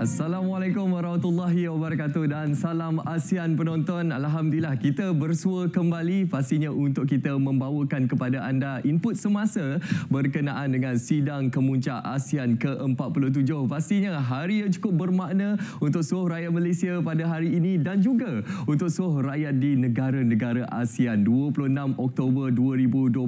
Assalamualaikum warahmatullahi wabarakatuh dan salam ASEAN penonton. Alhamdulillah kita bersua kembali pastinya untuk kita membawakan kepada anda input semasa berkenaan dengan sidang kemuncak ASEAN ke-47. Pastinya hari yang cukup bermakna untuk seluruh rakyat Malaysia pada hari ini dan juga untuk seluruh rakyat di negara-negara ASEAN. 26 Oktober 2025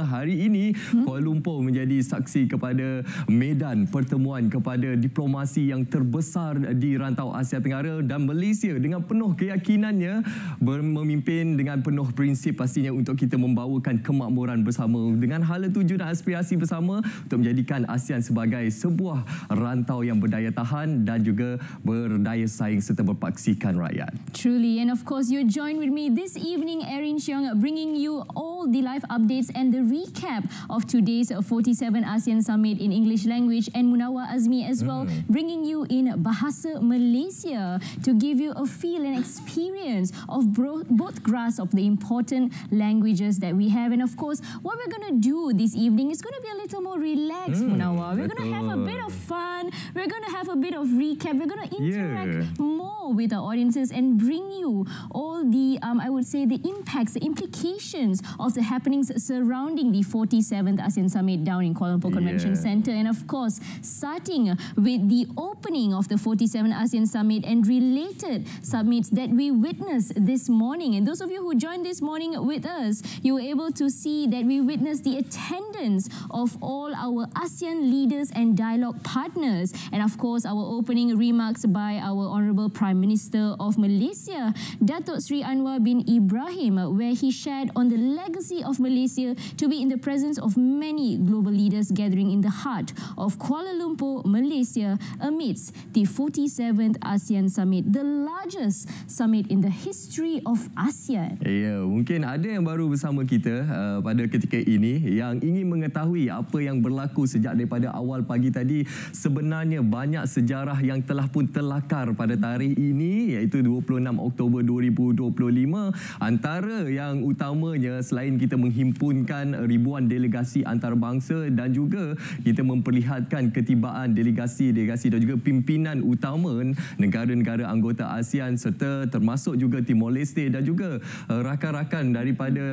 hari ini Kuala Lumpur menjadi saksi kepada medan pertemuan kepada diplomasi yang terbesar di rantau Asia Tenggara dan Malaysia dengan penuh keyakinannya memimpin dengan penuh prinsip pastinya untuk kita membawakan kemakmuran bersama dengan hala tuju dan aspirasi bersama untuk menjadikan ASEAN sebagai sebuah rantau yang berdaya tahan dan juga berdaya saing serta berpaksikan rakyat. Truly, and of course you join with me this evening, Erin Cheong, bringing you all the live updates and the recap of today's 47 ASEAN Summit in English language, and Munawar Azmi as well, bringing you in Bahasa Malaysia to give you a feel and experience of both grasp of the important languages that we have. And of course, what we're going to do this evening is going to be a little more relaxed, Munawar. We're going to have a bit of fun. We're going to have a bit of recap. We're going to interact more with our audiences and bring you all the, I would say, the impacts, the implications of the happenings surrounding the 47th ASEAN Summit down in Kuala Lumpur Convention Centre. And of course, starting with the opening of the 47th ASEAN Summit and related summits that we witnessed this morning. And those of you who joined this morning with us, you were able to see that we witnessed the attendance of all our ASEAN leaders and dialogue partners. And of course, our opening remarks by our Honourable Prime Minister of Malaysia, Datuk Sri Anwar bin Ibrahim, where he shared on the legacy of Malaysia to be in the presence of many global leaders gathering in the heart of Kuala Lumpur, Malaysia, amidst the 47th ASEAN Summit, the largest summit in the history of ASEAN. Ya, mungkin ada yang baru bersama kita pada ketika ini yang ingin mengetahui apa yang berlaku sejak daripada awal pagi tadi. Sebenarnya banyak sejarah yang telah pun terlakar pada tarikh ini, iaitu 26 Oktober 2025. Antara yang utamanya, selain kita menghimpunkan ribuan delegasi antarabangsa dan juga kita memperlihatkan ketibaan delegasi dan juga pimpinan utama negara-negara anggota ASEAN serta termasuk juga Timor Leste dan juga rakan-rakan daripada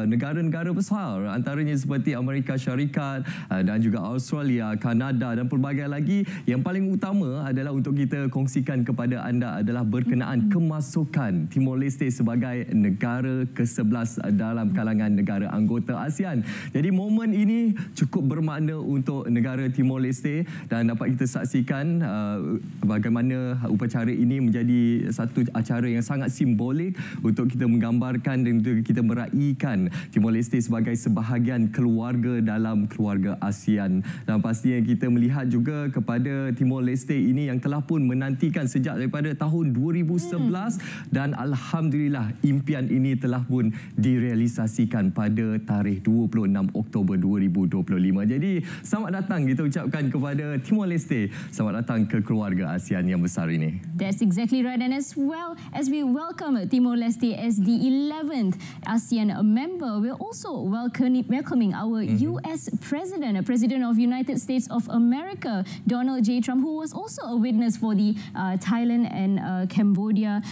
negara-negara besar antaranya seperti Amerika Syarikat dan juga Australia, Kanada dan pelbagai lagi. Yang paling utama adalah untuk kita kongsikan kepada anda adalah berkenaan kemasukan Timor Leste sebagai negara ke-11 dalam kalangan negara anggota ASEAN. Jadi momen ini cukup bermakna untuk negara Timor Leste dan dapat kita saksikan bagaimana upacara ini menjadi satu acara yang sangat simbolik untuk kita menggambarkan dan juga kita meraihkan Timor Leste sebagai sebahagian keluarga dalam keluarga ASEAN. Dan pastinya kita melihat juga kepada Timor Leste ini yang telah pun menantikan sejak daripada tahun 2011 dan alhamdulillah impian ini telah pun direalisasikan pada tarikh 26 Oktober 2025. Jadi selamat datang kita ucapkan kepada Timor Leste. Selamat datang ke keluarga ASEAN yang besar ini. That's exactly right. And as well as we welcome Timor Leste as the 11th ASEAN member, we're also welcoming our US President of United States of America, Donald J. Trump, who was also a witness for the Thailand and Cambodia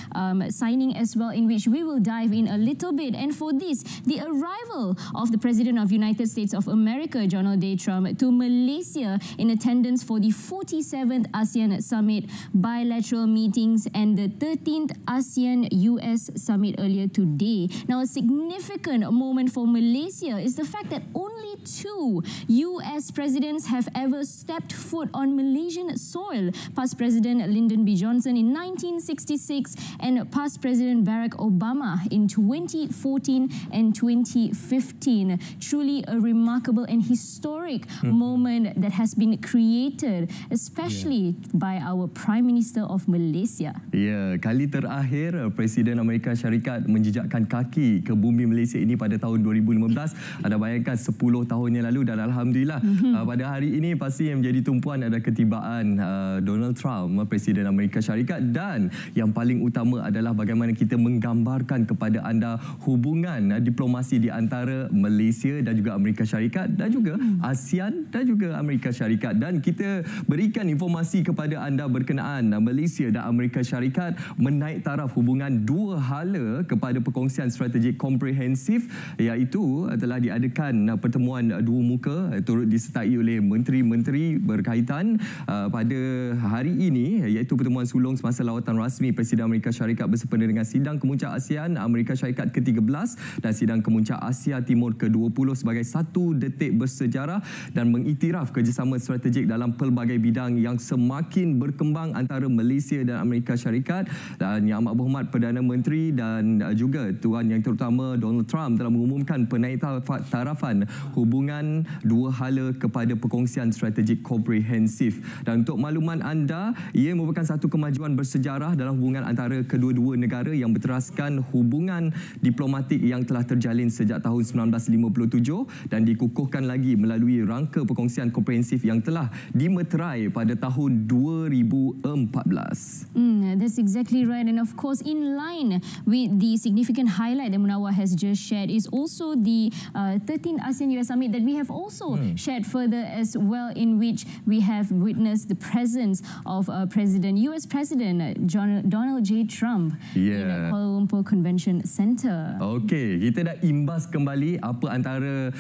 signing as well, in which we will dive in a little bit. And for this, the arrival of the President of United States of America, Donald J. Trump, to Malaysia in attendance for the 47th ASEAN Summit bilateral meetings and the 13th ASEAN-US Summit earlier today. Now, a significant moment for Malaysia is the fact that only 2 US presidents have ever stepped foot on Malaysian soil. Past President Lyndon B. Johnson in 1966 and past President Barack Obama in 2014 and 2015. Truly a remarkable and historic moment that has been created, especially by our Prime Minister of Malaysia. Ya, kali terakhir Presiden Amerika Syarikat menjejakkan kaki ke bumi Malaysia ini pada tahun 2015. Anda bayangkan 10 tahun yang lalu dan alhamdulillah pada hari ini pasti yang menjadi tumpuan adalah ketibaan Donald Trump, Presiden Amerika Syarikat, dan yang paling utama adalah bagaimana kita menggambarkan kepada anda hubungan diplomasi di antara Malaysia dan juga Amerika Syarikat dan juga Asean dan juga Amerika Syarikat, dan kita berikan informasi kepada anda berkenaan Malaysia dan Amerika Syarikat menaik taraf hubungan dua hala kepada perkongsian strategik komprehensif, iaitu telah diadakan pertemuan dua muka turut disertai oleh menteri-menteri berkaitan pada hari ini, iaitu pertemuan sulung semasa lawatan rasmi Presiden Amerika Syarikat bersempena dengan sidang kemuncak ASEAN Amerika Syarikat ke-13 dan sidang kemuncak Asia Timur ke-20 sebagai satu detik bersejarah dan mengiktiraf kerjasama strategik dalam pelbagai bidang yang semakin berkembang antara Malaysia dan Amerika Syarikat. Dan Yang Amat Berhormat Perdana Menteri dan juga Tuan Yang Terutama Donald Trump telah mengumumkan penaik tarafan hubungan dua hala kepada perkongsian strategik komprehensif. Dan untuk makluman anda, ia merupakan satu kemajuan bersejarah dalam hubungan antara kedua-dua negara yang berteraskan hubungan diplomatik yang telah terjalin sejak tahun 1957 dan dikukuhkan lagi melalui rangka perkongsian komprehensif yang telah dimeterai pada tahun 2014. That's exactly right. And of course, in line with the significant highlight that Munawar has just shared is also the 13th ASEAN-US Summit that we have also shared further as well, in which we have witnessed the presence of US President Donald J. Trump in Kuala Lumpur Convention Centre. Okey, kita dah imbas kembali apa antara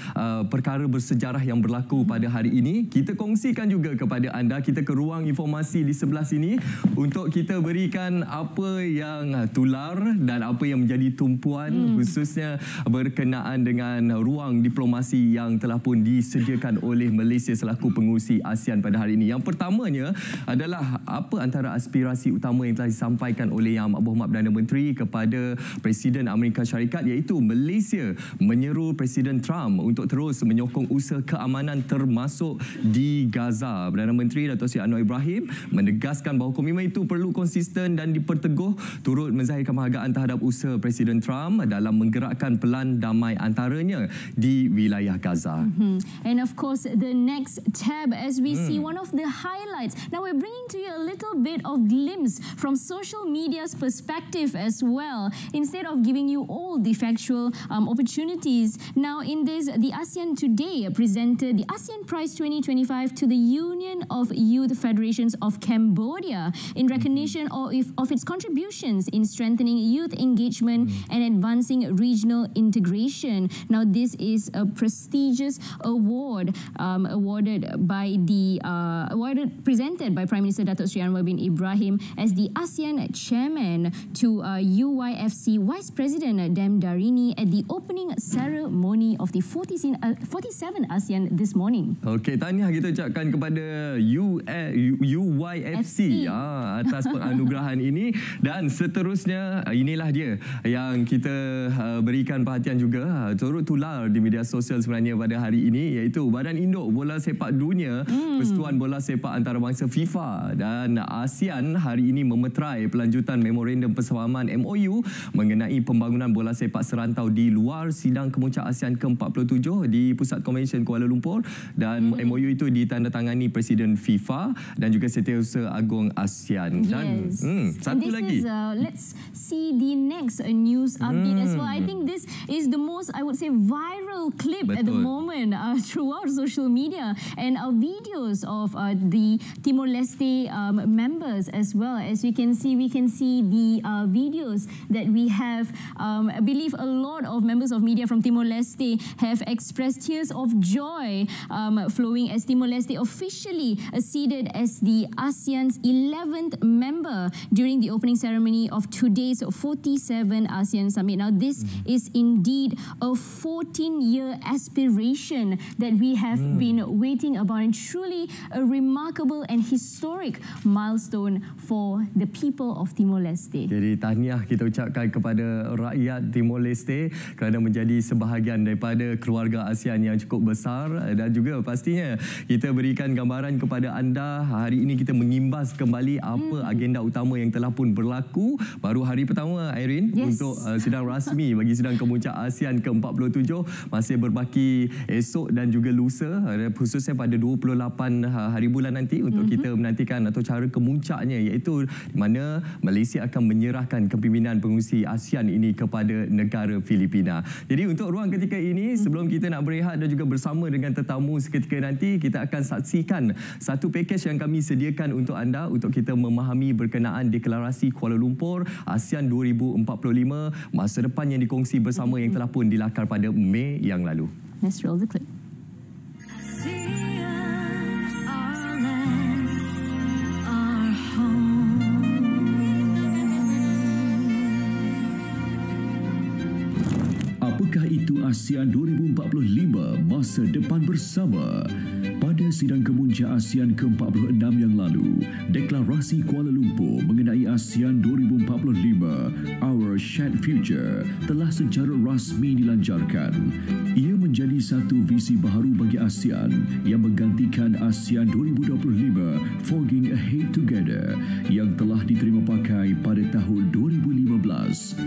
perkara bersejarah yang berlaku pada hari ini. Kita kongsikan juga kepada anda, kita ke ruang informasi di sebelah sini untuk kita berikan apa yang tular dan apa yang menjadi tumpuan khususnya berkenaan dengan ruang diplomasi yang telah pun disediakan oleh Malaysia selaku pengurusi ASEAN pada hari ini. Yang pertamanya adalah apa antara aspirasi utama yang telah disampaikan oleh Yang Amat Berhormat Perdana Menteri kepada Presiden Amerika Syarikat, iaitu Malaysia menyeru Presiden Trump untuk terus menyokong usaha keamanan termasuk di Gaza. Perdana Menteri Datuk Seri Anwar Ibrahim menegaskan bahawa komitmen itu perlu konsisten dan diperteguh, turut menzahirkan penghargaan terhadap usaha Presiden Trump dalam menggerakkan pelan damai antaranya di wilayah Gaza. And of course, the next tab, as we see one of the highlights. Now we're bringing to you a little bit of glimpse from social media's perspective as well, instead of giving you all the factual opportunities. Now in this, the ASEAN Today presented the ASEAN Prize 2025 to the Union of Youth Federations of Cambodia in recognition of its contributions in strengthening youth engagement and advancing regional integration. Now this is a prestigious award presented by Prime Minister Datuk Seri Anwar bin Ibrahim as the ASEAN Chairman to UYFC Vice President Dam Darini at the opening ceremony of the 47 ASEAN this morning. Okey, tahniah kita ucapkan kepada UYFC atas penganugerahan ini, dan seterusnya inilah dia yang kita berikan perhatian juga turut tular di media sosial sebenarnya pada hari ini, iaitu Badan Induk Bola Sepak Dunia, Persatuan Bola Sepak Antarabangsa FIFA dan ASEAN hari ini memeterai pelanjutan memorandum persefahaman MOU mengenai pembangunan bola sepak serantau di luar sidang kemuncak ASEAN ke-47 di Pusat Konvensyen Kuala Lumpur, dan MOU itu ditandatangani Presiden FIFA dan juga Setiausaha Agong ASEAN. Dan satu lagi. Let's see the next news update as well. I think this is the most, I would say, viral clip at the moment throughout social media, and videos of the Timor-Leste members as well. As we can see the videos that we have. I believe a lot of members of media from Timor-Leste have expressed tears of joy flowing as Timor-Leste officially acceded as the ASEAN's 11th member during the opening ceremony of today's 47 ASEAN Summit. Now this is indeed a 14-year aspiration that we have been waiting about, and truly a remarkable and historic milestone for the people of Timor-Leste. Jadi tahniah kita ucapkan kepada rakyat Timor-Leste kerana menjadi sebahagian daripada keluarga ASEAN yang cukup besar, dan juga pastinya kita berikan gambaran kepada anda. Hari ini kita mengimbas kembali apa agenda utama yang telah pun berlaku. Baru hari pertama, Irene, untuk sidang rasmi bagi sidang kemuncak ASEAN ke-47 masih berbaki esok dan juga lusa, khususnya pada 28 hari bulan nanti untuk kita menantikan atau cara kemuncaknya, iaitu di mana Malaysia akan menyerahkan kepimpinan pengurusi ASEAN ini kepada negara Filipina. Jadi untuk ruang ketika ini, sebelum kita nak berehat dan juga bersama dengan tetamu seketika nanti, kita akan saksikan satu pakej yang kami sediakan untuk anda untuk kita memahami berkenaan deklarasi Kuala Lumpur ASEAN 2045, masa depan yang dikongsi bersama yang telah pun dilakar pada Mei yang lalu. Let's roll the clip. Apakah itu ASEAN 2045, masa depan bersama? Pada sidang kemuncak ASEAN ke-46 yang lalu, deklarasi Kuala Lumpur mengenai ASEAN 2045, Our Shared Future, telah secara rasmi dilancarkan. Ia menjadi satu visi baharu bagi ASEAN yang menggantikan ASEAN 2025, Forging Ahead Together, yang telah diterima pakai pada tahun 2015.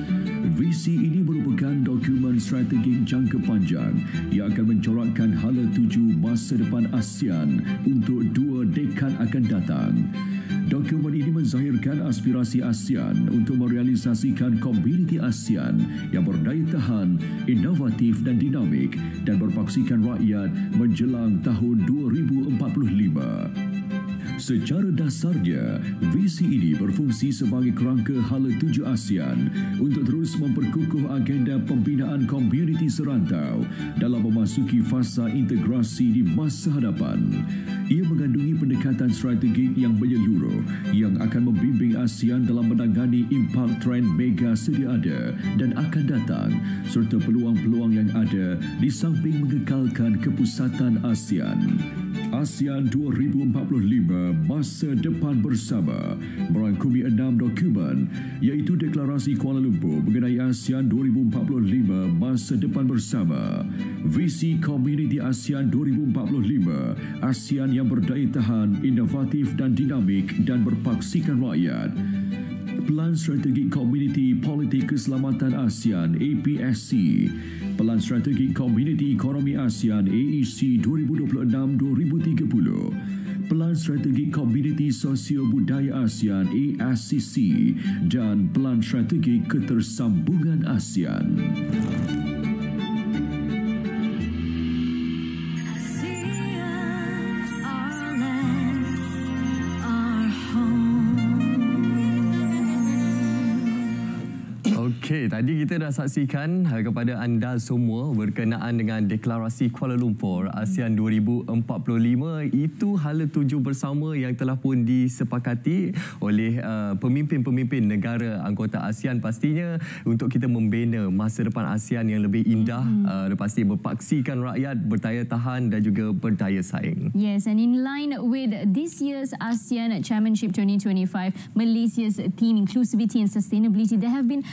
Visi ini merupakan dokumen strategik jangka panjang yang akan mencorakkan hala tuju masa depan ASEAN untuk 2 dekad akan datang. Dokumen ini menzahirkan aspirasi ASEAN untuk merealisasikan komuniti ASEAN yang berdaya tahan, inovatif dan dinamik dan berpaksikan rakyat menjelang tahun 2045. Secara dasarnya, visi ini berfungsi sebagai kerangka hala tuju ASEAN untuk terus memperkukuh agenda pembinaan komuniti serantau dalam memasuki fasa integrasi di masa hadapan. Ia mengandungi pendekatan strategik yang menyeluruh yang akan membimbing ASEAN dalam menangani impak trend mega sedia ada dan akan datang serta peluang-peluang yang ada di samping mengekalkan kepusatan ASEAN. ASEAN 2045, masa depan bersama, merangkumi 6 dokumen, iaitu Deklarasi Kuala Lumpur mengenai ASEAN 2045, masa depan bersama, Visi Komuniti ASEAN 2045, ASEAN yang berdaya tahan, inovatif dan dinamik dan berpaksikan rakyat, Pelan Strategik Komuniti Politik Keselamatan ASEAN APSC, Pelan Strategik Komuniti Ekonomi ASEAN AEC 2026-2030, Pelan Strategik Komuniti Sosio Budaya ASEAN ASCC dan Pelan Strategik Ketersambungan ASEAN. Okey, tadi kita dah saksikan kepada anda semua berkenaan dengan Deklarasi Kuala Lumpur ASEAN 2045. Itu hala tuju bersama yang telah pun disepakati oleh pemimpin-pemimpin negara anggota ASEAN pastinya untuk kita membina masa depan ASEAN yang lebih indah, pasti berpaksikan rakyat, berdaya tahan dan juga berdaya saing. Yes, and in line with this year's ASEAN Chairmanship 2025, Malaysia's theme Inclusivity and Sustainability, there have been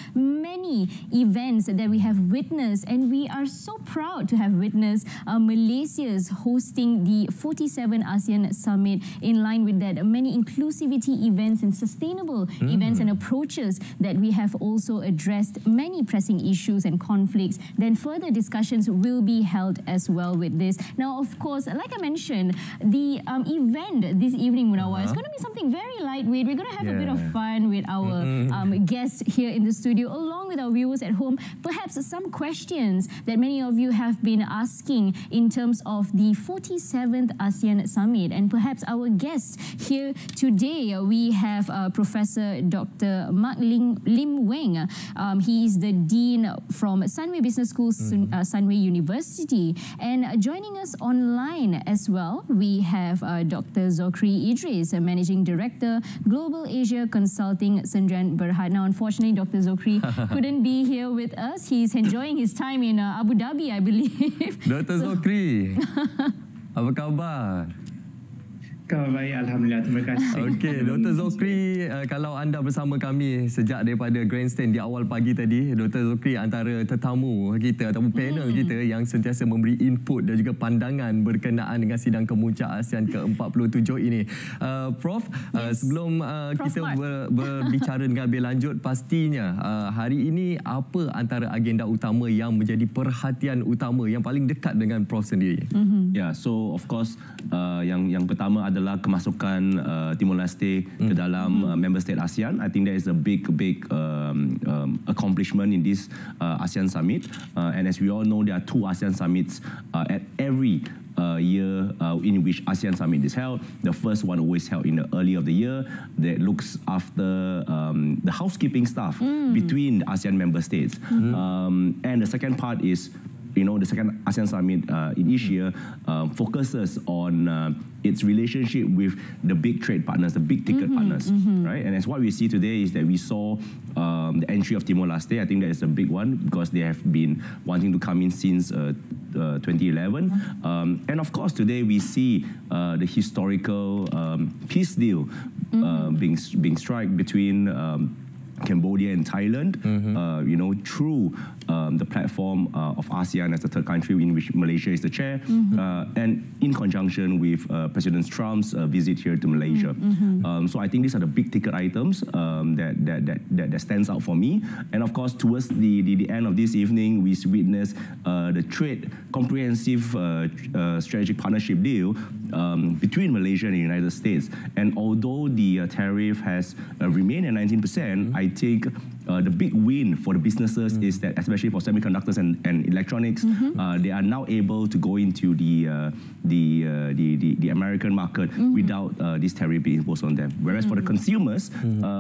many events that we have witnessed, and we are so proud to have witnessed Malaysia's hosting the 47 ASEAN Summit. In line with that, many inclusivity events and sustainable events and approaches that we have also addressed many pressing issues and conflicts. Then further discussions will be held as well with this. Now, of course, like I mentioned, the event this evening, Munawar, is going to be something very lightweight. We're going to have a bit of fun with our guests here in the studio, along with our viewers at home. Perhaps some questions that many of you have been asking in terms of the 47th ASEAN Summit. And perhaps our guests here today, we have Professor Dr. Mark Lim Weng. He is the Dean from Sunway Business School, Sunway University. And joining us online as well, we have Dr. Zokri Idris, Managing Director, Global Asia Consulting, Sendirian Berhad. Now, unfortunately, Dr. Zokri couldn't be here with us. He's enjoying his time in Abu Dhabi, I believe. Dr. Zokri, apa khabar? Khabar baik, Alhamdulillah. Terima kasih. Okey, Dr. Zokri, kalau anda bersama kami sejak daripada grandstand di awal pagi tadi, Dr. Zokri antara tetamu kita ataupun panel kita yang sentiasa memberi input dan juga pandangan berkenaan dengan sidang kemuncak ASEAN ke-47 ini. Prof, sebelum kita berbicara dengan lebih lanjut, pastinya hari ini apa antara agenda utama yang menjadi perhatian utama yang paling dekat dengan Prof sendiri? Yeah, so of course yang pertama adalah kemasukan Timor Leste ke dalam member state ASEAN. I think that is a big accomplishment in this ASEAN summit. And as we all know, there are 2 ASEAN summits at every year in which ASEAN summit is held. The first one always held in the early of the year that looks after the housekeeping stuff between the ASEAN member states. And the second part is, the second ASEAN summit in each year focuses on its relationship with the big trade partners, the big ticket partners, right? And as what we see today is that we saw the entry of Timor Leste. I think that is a big one because they have been wanting to come in since 2011. And of course, today we see the historical peace deal being struck between Cambodia and Thailand, through the platform of ASEAN as the third country in which Malaysia is the chair, and in conjunction with President Trump's visit here to Malaysia. So I think these are the big ticket items that stands out for me. And of course, towards the end of this evening, we witnessed the trade comprehensive strategic partnership deal between Malaysia and the United States. And although the tariff has remained at 19%, I think the big win for the businesses is that, especially for semiconductors and electronics, they are now able to go into the American market without this tariff being imposed on them. Whereas for the consumers,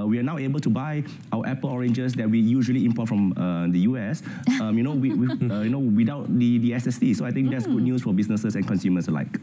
we are now able to buy our Apple oranges that we usually import from the US, without the SSD. So I think that's good news for businesses and consumers alike.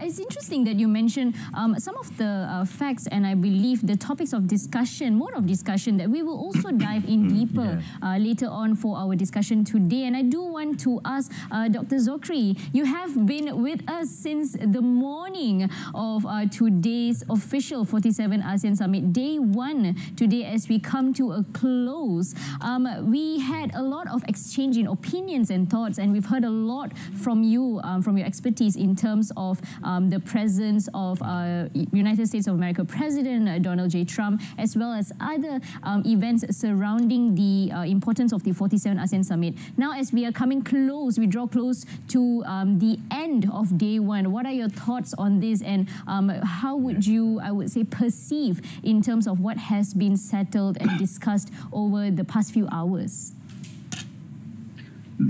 It's interesting that you mentioned some of the facts and I believe the topics of discussion, mode of discussion that we will also dive in deeper later on for our discussion today. And I do want to ask Dr. Zokri, you have been with us since the morning of today's official 47 ASEAN Summit, day 1 today as we come to a close. We had a lot of exchange in opinions and thoughts, and we've heard a lot from you, from your expertise in terms of the presence of United States of America President Donald J. Trump, as well as other events surrounding the importance of the 47 ASEAN Summit. Now, as we are coming close, we draw close to the end of day 1. What are your thoughts on this, and how would you, I would say, perceive in terms of what has been settled and discussed over the past few hours?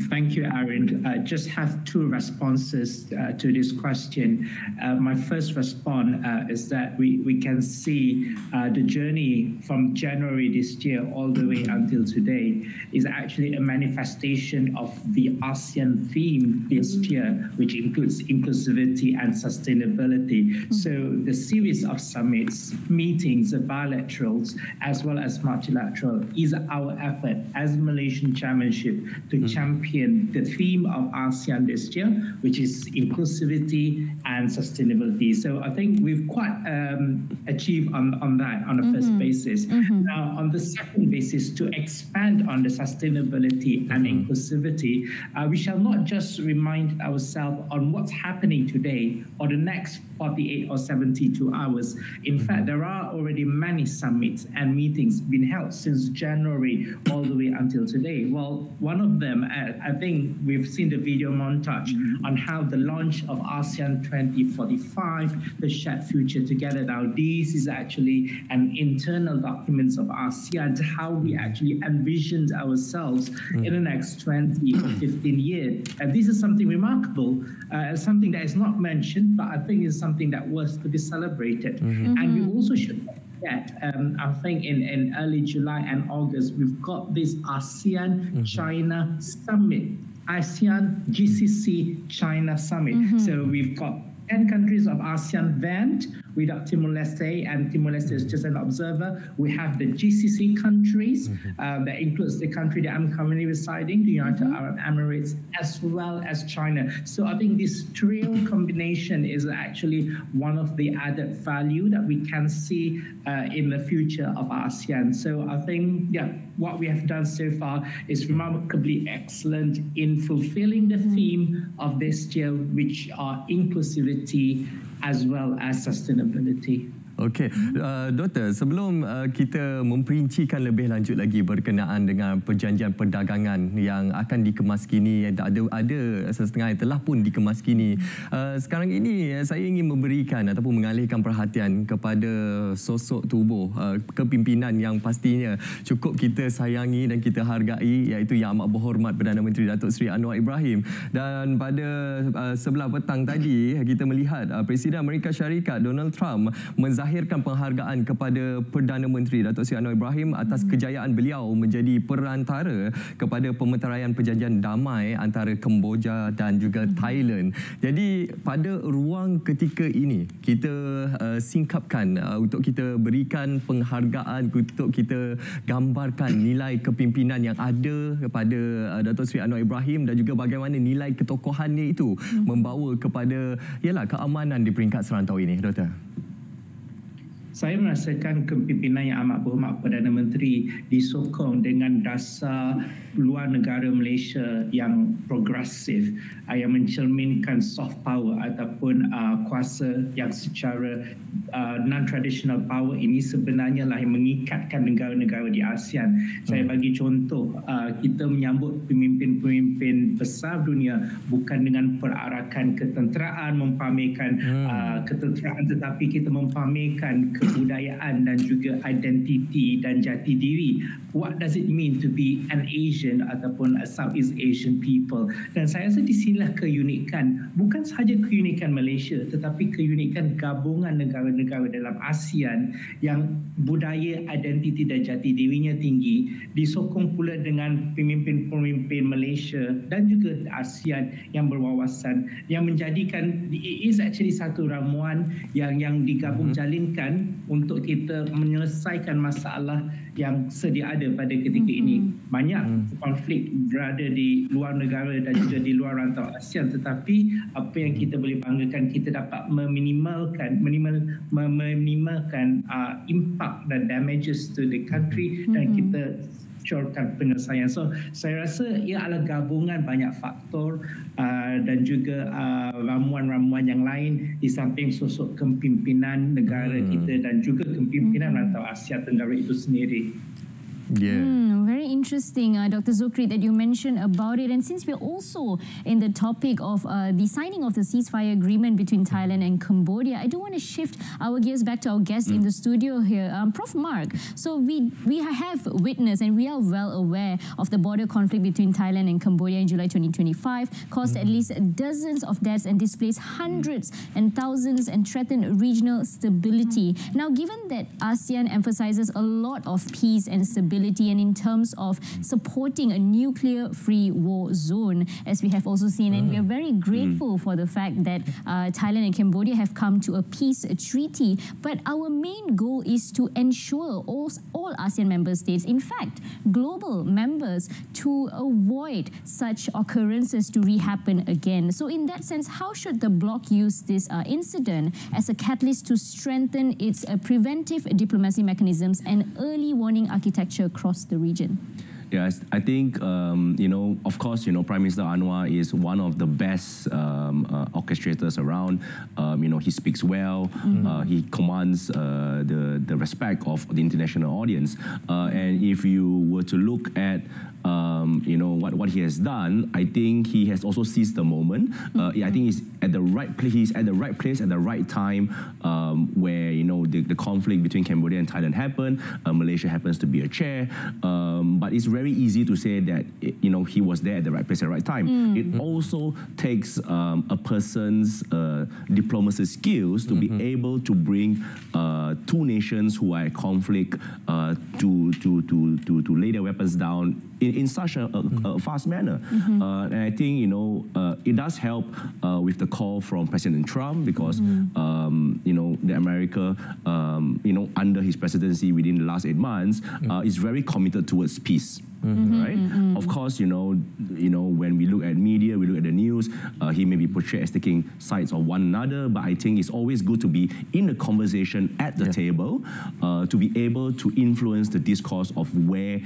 Thank you, Aaron. I just have 2 responses to this question. My first response is that we can see the journey from January this year all the way until today is actually a manifestation of the ASEAN theme this year, which includes inclusivity and sustainability. So the series of summits, meetings, bilaterals, as well as multilateral is our effort as Malaysian chairmanship to champion the theme of ASEAN this year, which is inclusivity and sustainability. So I think we've quite achieved on that on the first basis. Now, on the second basis, to expand on the sustainability and inclusivity, we shall not just remind ourselves on what's happening today or the next 48 or 72 hours. In fact, there are already many summits and meetings being held since January all the way until today. Well, one of them, I think we've seen the video montage on how the launch of ASEAN 2045, the shared future together. Now, this is actually an internal document of ASEAN, how we actually envisioned ourselves in the next 20 or 15 years. And this is something remarkable, something that is not mentioned, but I think is something that was to be celebrated. And we also should that I think in early July and August, we've got this ASEAN-China Summit, ASEAN GCC China Summit. So we've got 10 countries of ASEAN event without Timor-Leste, and Timor-Leste is just an observer. We have the GCC countries, that includes the country that I'm currently residing, the United Arab Emirates, as well as China. So I think this trio combination is actually one of the added value that we can see in the future of ASEAN. So I think, what we have done so far is remarkably excellent in fulfilling the theme of this year, which are inclusivity as well as sustainability. Okey, Doktor, sebelum kita memperincikan lebih lanjut lagi berkenaan dengan perjanjian perdagangan yang akan dikemas kini, ada setengah yang telah pun dikemas kini. Sekarang ini saya ingin memberikan ataupun mengalihkan perhatian kepada sosok tubuh kepimpinan yang pastinya cukup kita sayangi dan kita hargai, iaitu Yang Amat Berhormat Perdana Menteri Datuk Seri Anwar Ibrahim. Dan pada sebelah petang tadi kita melihat Presiden Amerika Syarikat Donald Trump menzahirkan penghargaan kepada Perdana Menteri Datuk Seri Anwar Ibrahim atas kejayaan beliau menjadi perantara kepada pemeteraian perjanjian damai antara Kemboja dan juga Thailand. Jadi pada ruang ketika ini kita singkapkan untuk kita berikan penghargaan, untuk kita gambarkan nilai kepimpinan yang ada kepada Datuk Seri Anwar Ibrahim dan juga bagaimana nilai ketokohannya itu membawa kepada keamanan di peringkat serantau ini, Doktor. Saya merasakan kepimpinan Yang Amat Berhormat Perdana Menteri disokong dengan dasar luar negara Malaysia yang progresif, yang mencerminkan soft power ataupun kuasa yang secara non-traditional power ini sebenarnya lah yang mengikatkan negara-negara di ASEAN. Saya bagi contoh, kita menyambut pemimpin-pemimpin besar dunia bukan dengan perarakan ketenteraan, mempamerkan ketenteraan, tetapi kita mempamerkan kebudayaan dan juga identiti dan jati diri. What does it mean to be an Asian ataupun a Southeast Asian people? Dan saya rasa di sinilah keunikan, bukan sahaja keunikan Malaysia tetapi keunikan gabungan negara-negara dalam ASEAN yang budaya, identiti dan jati dirinya tinggi, disokong pula dengan pemimpin-pemimpin Malaysia dan juga ASEAN yang berwawasan, yang menjadikan it is actually satu ramuan yang digabung jalinkan untuk kita menyelesaikan masalah yang sedia ada pada ketika ini. Banyak konflik berada di luar negara dan juga di luar rantau ASEAN, tetapi apa yang kita boleh banggakan, kita dapat meminimalkan impak dan damages to the country dan kita syorkan penyelesaian. So saya rasa ia adalah gabungan banyak faktor dan juga ramuan-ramuan yang lain di samping sosok kepimpinan negara kita dan juga kepimpinan rantau Asia Tenggara itu sendiri. Very interesting, Dr. Zukri, that you mentioned about it. And since we're also in the topic of the signing of the ceasefire agreement between Thailand and Cambodia, I do want to shift our gears back to our guest in the studio here, Prof. Mark. So we have witnessed and we are well aware of the border conflict between Thailand and Cambodia in July 2025, caused at least dozens of deaths and displaced hundreds and thousands and threatened regional stability. Now, given that ASEAN emphasizes a lot of peace and stability, and in terms of supporting a nuclear-free war zone, as we have also seen, and we are very grateful for the fact that Thailand and Cambodia have come to a peace treaty. But our main goal is to ensure all ASEAN member states, in fact, global members, to avoid such occurrences to rehappen again. So in that sense, how should the bloc use this incident as a catalyst to strengthen its preventive diplomacy mechanisms and early warning architecture across the region? Yes, I think, of course, Prime Minister Anwar is one of the best orchestrators around. He speaks well, he commands the respect of the international audience. And if you were to look at what he has done, I think he has also seized the moment. I think he's at the right place. He's at the right place at the right time, where the conflict between Cambodia and Thailand happened. Malaysia happens to be a chair, but it's very easy to say that he was there at the right place at the right time. It also takes a person's diplomacy skills to be able to bring two nations who are at conflict to lay their weapons down in such a fast manner. And I think it does help with the call from President Trump, because the America under his presidency within the last 8 months is very committed towards peace. Right? Of course, when we look at media, we look at the news, he may be portrayed as taking sides of one another, but I think it's always good to be in the conversation at the table, to be able to influence the discourse of where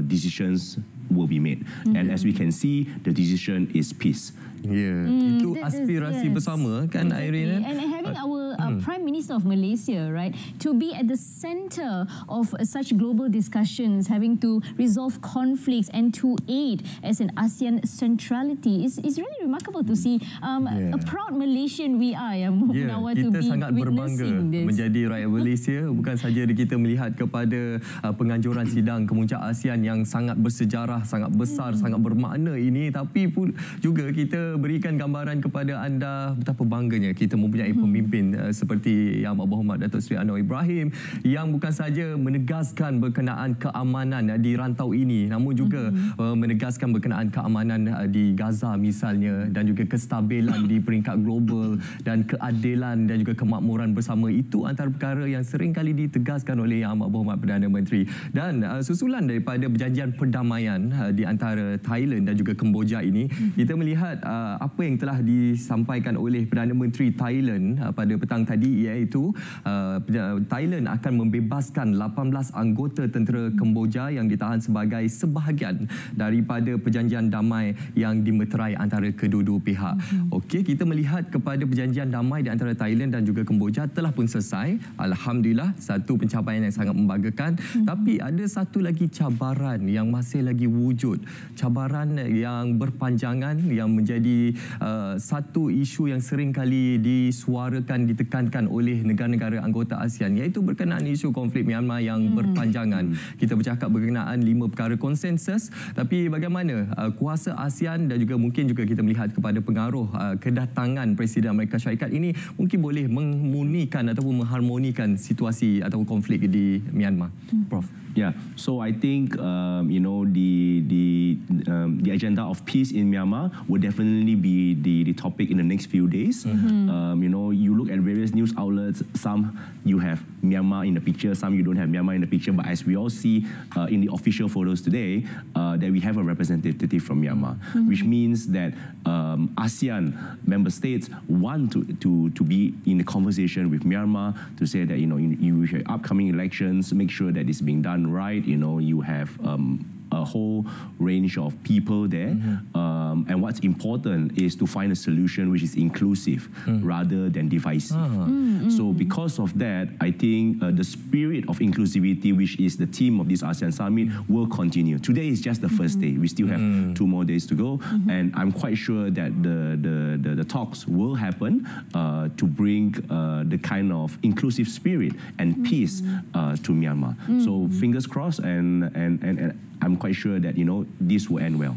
decisions will be made. And as we can see, the decision is peace. Itu aspirasi bersama kan, Irene? And having our Prime Minister of Malaysia, right, to be at the center of such global discussions, having to resolve conflicts and to aid as an ASEAN centrality is really remarkable to see. A proud Malaysian we are, Munawar, to kita be sangat berbangga witnessing this. menjadi rakyat Malaysia. Bukan saja kita melihat kepada penganjuran sidang Kemuncak ASEAN yang sangat bersejarah, sangat besar, sangat bermakna ini, tapi pun juga kita berikan gambaran kepada anda betapa bangganya kita mempunyai pemimpin seperti Yang Berhormat Datuk Seri Anwar Ibrahim yang bukan saja menegaskan berkenaan keamanan di rantau ini, namun juga menegaskan berkenaan keamanan di Gaza misalnya, dan juga kestabilan di peringkat global dan keadilan dan juga kemakmuran bersama. Itu antara perkara yang sering kali ditegaskan oleh Yang Amat Berhormat Perdana Menteri. Dan susulan daripada perjanjian perdamaian di antara Thailand dan juga Kemboja ini, kita melihat apa yang telah disampaikan oleh Perdana Menteri Thailand pada petang tadi, iaitu Thailand akan membebaskan 18 anggota tentera Kemboja yang ditahan sebagai sebahagian daripada perjanjian damai yang dimeterai antara kedua-dua pihak. Okey, kita melihat kepada perjanjian damai di antara Thailand dan juga Kemboja telah pun selesai. Alhamdulillah, satu pencapaian yang sangat membanggakan. Tapi ada satu lagi cabaran yang masih lagi wujud. Cabaran yang berpanjangan yang menjadi satu isu yang sering kali disuarakan, ditekankan oleh negara-negara anggota ASEAN, iaitu berkenaan isu konflik Myanmar yang berpanjangan. Kita bercakap berkenaan 5 perkara konsensus, tapi bagaimana kuasa ASEAN dan juga mungkin juga kita melihat kepada pengaruh kedatangan Presiden Amerika Syarikat ini mungkin boleh memunikan ataupun mengharmonikan situasi atau konflik di Myanmar. Prof. Yeah, so I think the agenda of peace in Myanmar will definitely be the topic in the next few days. You look at various news outlets. Some you have Myanmar in the picture, some you don't have Myanmar in the picture. But as we all see in the official photos today, that we have a representative from Myanmar, which means that ASEAN member states want to be in the conversation with Myanmar to say that you have upcoming elections, make sure that it's being done right. You have a whole range of people there, and what's important is to find a solution which is inclusive rather than divisive. So because of that, I think the spirit of inclusivity, which is the theme of this ASEAN summit, will continue. Today is just the first day. We still have 2 more days to go, and I'm quite sure that the talks will happen to bring the kind of inclusive spirit and peace to Myanmar. So fingers crossed, and I'm quite sure that this will end well.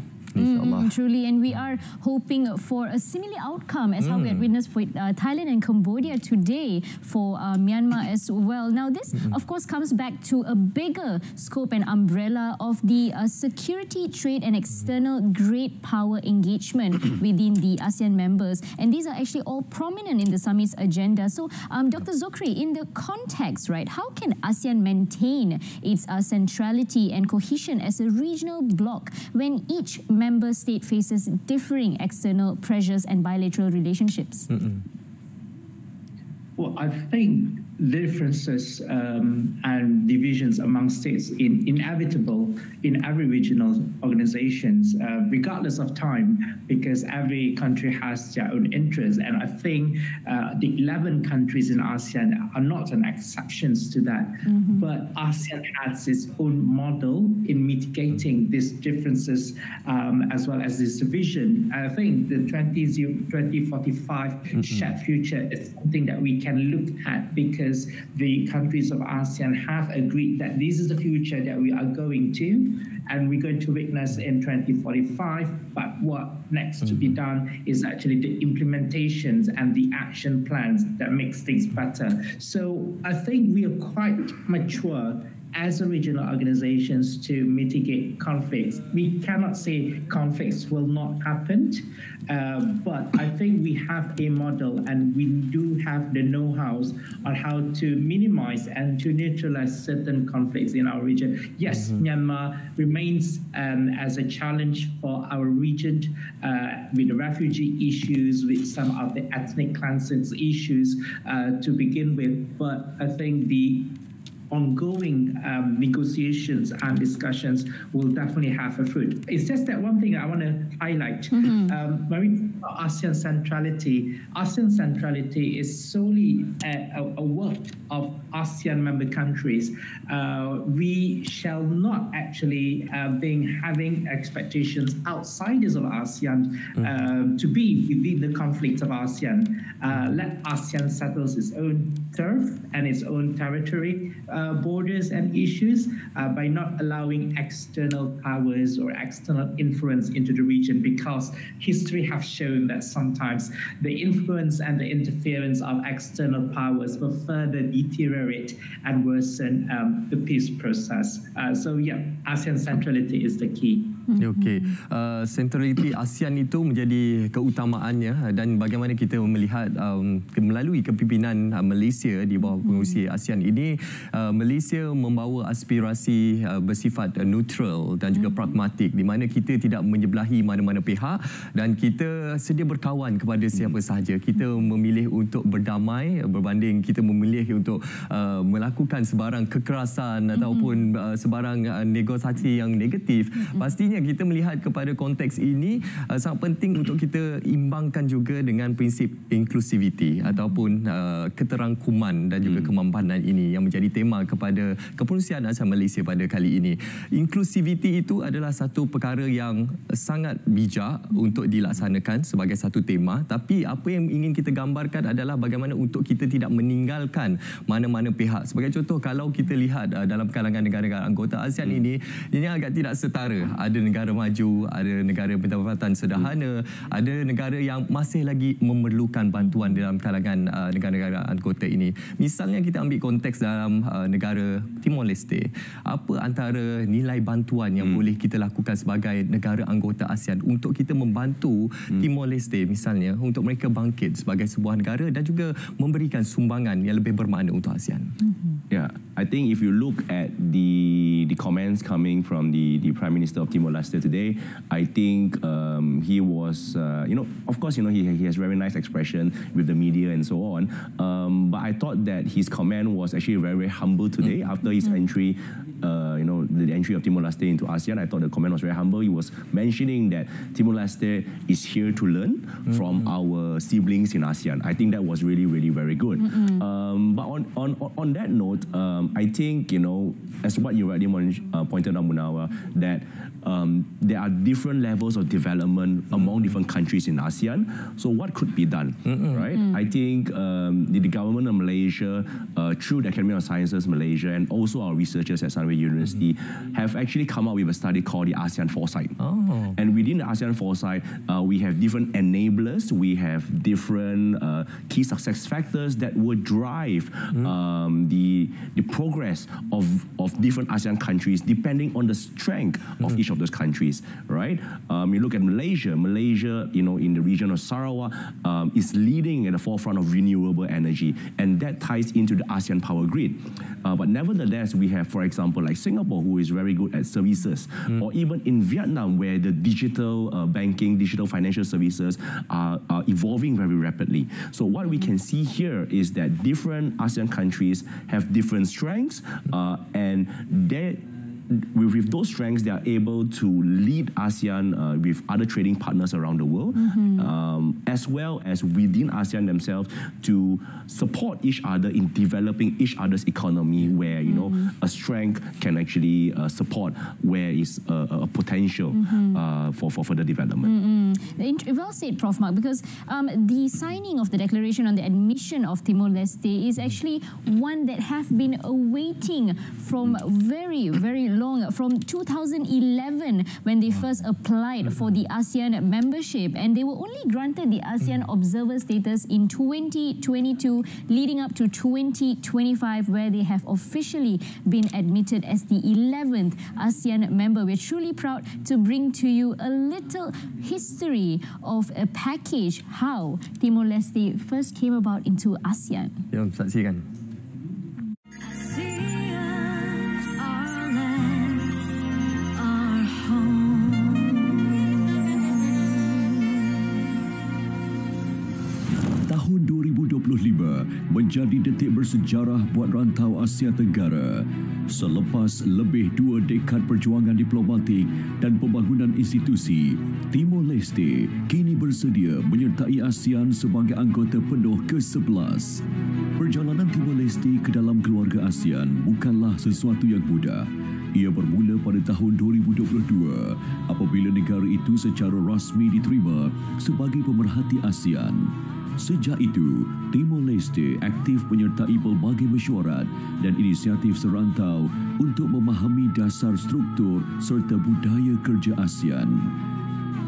Truly, and we are hoping for a similar outcome as how we had witnessed for Thailand and Cambodia today for Myanmar as well. Now this of course comes back to a bigger scope and umbrella of the security, trade and external great power engagement within the ASEAN members, and these are actually all prominent in the summit's agenda. So Dr. Zokri, in the context, right, how can ASEAN maintain its centrality and cohesion as a regional bloc when each member state faces differing external pressures and bilateral relationships? Well, I think differences and divisions among states inevitable in every regional organizations, regardless of time, because every country has their own interests. And I think the 11 countries in ASEAN are not an exceptions to that. But ASEAN has its own model in mitigating these differences as well as this division. I think the 2045 shared future is something that we can look at, because the countries of ASEAN have agreed that this is the future that we are going to, and we're going to witness in 2045. But what next to be done is actually the implementations and the action plans that makes things better. So I think we are quite mature as a regional organizations to mitigate conflicts. We cannot say conflicts will not happen, but I think we have a model and we do have the know-hows on how to minimize and to neutralize certain conflicts in our region. Yes, Myanmar remains as a challenge for our region with the refugee issues, with some of the ethnic cleansing issues to begin with, but I think the ongoing negotiations and discussions will definitely have a fruit. It's just that one thing I want to highlight. When we talk about ASEAN centrality is solely a work of ASEAN member countries. We shall not actually having expectations outsiders of ASEAN to be within the conflicts of ASEAN. Let ASEAN settle its own turf and its own territory, borders and issues by not allowing external powers or external influence into the region, because history has shown that sometimes the influence and the interference of external powers will further deteriorate and worsen the peace process. ASEAN centrality is the key. Okey, centrality ASEAN itu menjadi keutamaannya, dan bagaimana kita melihat melalui kepimpinan Malaysia di bawah pengurusi ASEAN ini, Malaysia membawa aspirasi bersifat neutral dan juga pragmatik, di mana kita tidak menyebelahi mana-mana pihak dan kita sedia berkawan kepada siapa sahaja. Kita memilih untuk berdamai berbanding kita memilih untuk melakukan sebarang kekerasan ataupun sebarang negosiasi yang negatif. Pastinya kita melihat kepada konteks ini sangat penting untuk kita imbangkan juga dengan prinsip inclusivity ataupun keterangkuman dan juga kemampanan ini yang menjadi tema kepada Kepengurusian ASEAN Malaysia pada kali ini. Inclusivity itu adalah satu perkara yang sangat bijak untuk dilaksanakan sebagai satu tema, tapi apa yang ingin kita gambarkan adalah bagaimana untuk kita tidak meninggalkan mana-mana pihak. Sebagai contoh, kalau kita lihat dalam kalangan negara-negara anggota ASEAN ini agak tidak setara. Ada negara maju, ada negara pendapatan sederhana, ada negara yang masih lagi memerlukan bantuan dalam kalangan negara-negara anggota ini. Misalnya kita ambil konteks dalam negara Timor Leste. Apa antara nilai bantuan yang boleh kita lakukan sebagai negara anggota ASEAN untuk kita membantu Timor Leste misalnya untuk mereka bangkit sebagai sebuah negara dan juga memberikan sumbangan yang lebih bermakna untuk ASEAN? Yeah, I think if you look at the comments coming from the Prime Minister of Timor-Leste today, I think he was, of course, he has very nice expression with the media and so on. But I thought that his comment was actually very, very humble today after his entry. The entry of Timor-Leste into ASEAN. I thought the comment was very humble. He was mentioning that Timor-Leste is here to learn from our siblings in ASEAN. I think that was really, really very good. But on that note, I think, as what you already pointed out, Munawa, that there are different levels of development among different countries in ASEAN. So what could be done, right? I think the government of Malaysia, through the Academy of Sciences Malaysia, and also our researchers at Sunway University, have actually come up with a study called the ASEAN Foresight. And within the ASEAN Foresight, we have different enablers, we have different key success factors that would drive the progress of different ASEAN countries depending on the strength of each of those countries, right? You look at Malaysia, in the region of Sarawak, is leading at the forefront of renewable energy, and that ties into the ASEAN power grid. But nevertheless, we have, for example, like Singapore, who is very good at services, or even in Vietnam, where the digital banking, digital financial services are evolving very rapidly. So what we can see here is that different ASEAN countries have different strengths, and with those strengths, they are able to lead ASEAN with other trading partners around the world, as well as within ASEAN themselves, to support each other in developing each other's economy, where a strength can actually support where is a potential for further development. Well said, Prof. Mark, because the signing of the declaration on the admission of Timor-Leste is actually one that have been awaiting from very, very long, from 2011 when they first applied for the ASEAN membership, and they were only granted the ASEAN observer status in 2022, leading up to 2025, where they have officially been admitted as the 11th ASEAN member. We're truly proud to bring to you a little history of a package, how Timor-Leste first came about into ASEAN. Jom saksikan. Tahun 2023 menjadi detik bersejarah buat rantau Asia Tenggara. Selepas lebih 2 dekad perjuangan diplomatik dan pembangunan institusi, Timor Leste kini bersedia menyertai ASEAN sebagai anggota penuh ke-11. Perjalanan Timor Leste ke dalam keluarga ASEAN bukanlah sesuatu yang mudah. Ia bermula pada tahun 2022 apabila negara itu secara rasmi diterima sebagai pemerhati ASEAN. Sejak itu, Timor Leste aktif menyertai pelbagai mesyuarat dan inisiatif serantau untuk memahami dasar struktur serta budaya kerja ASEAN.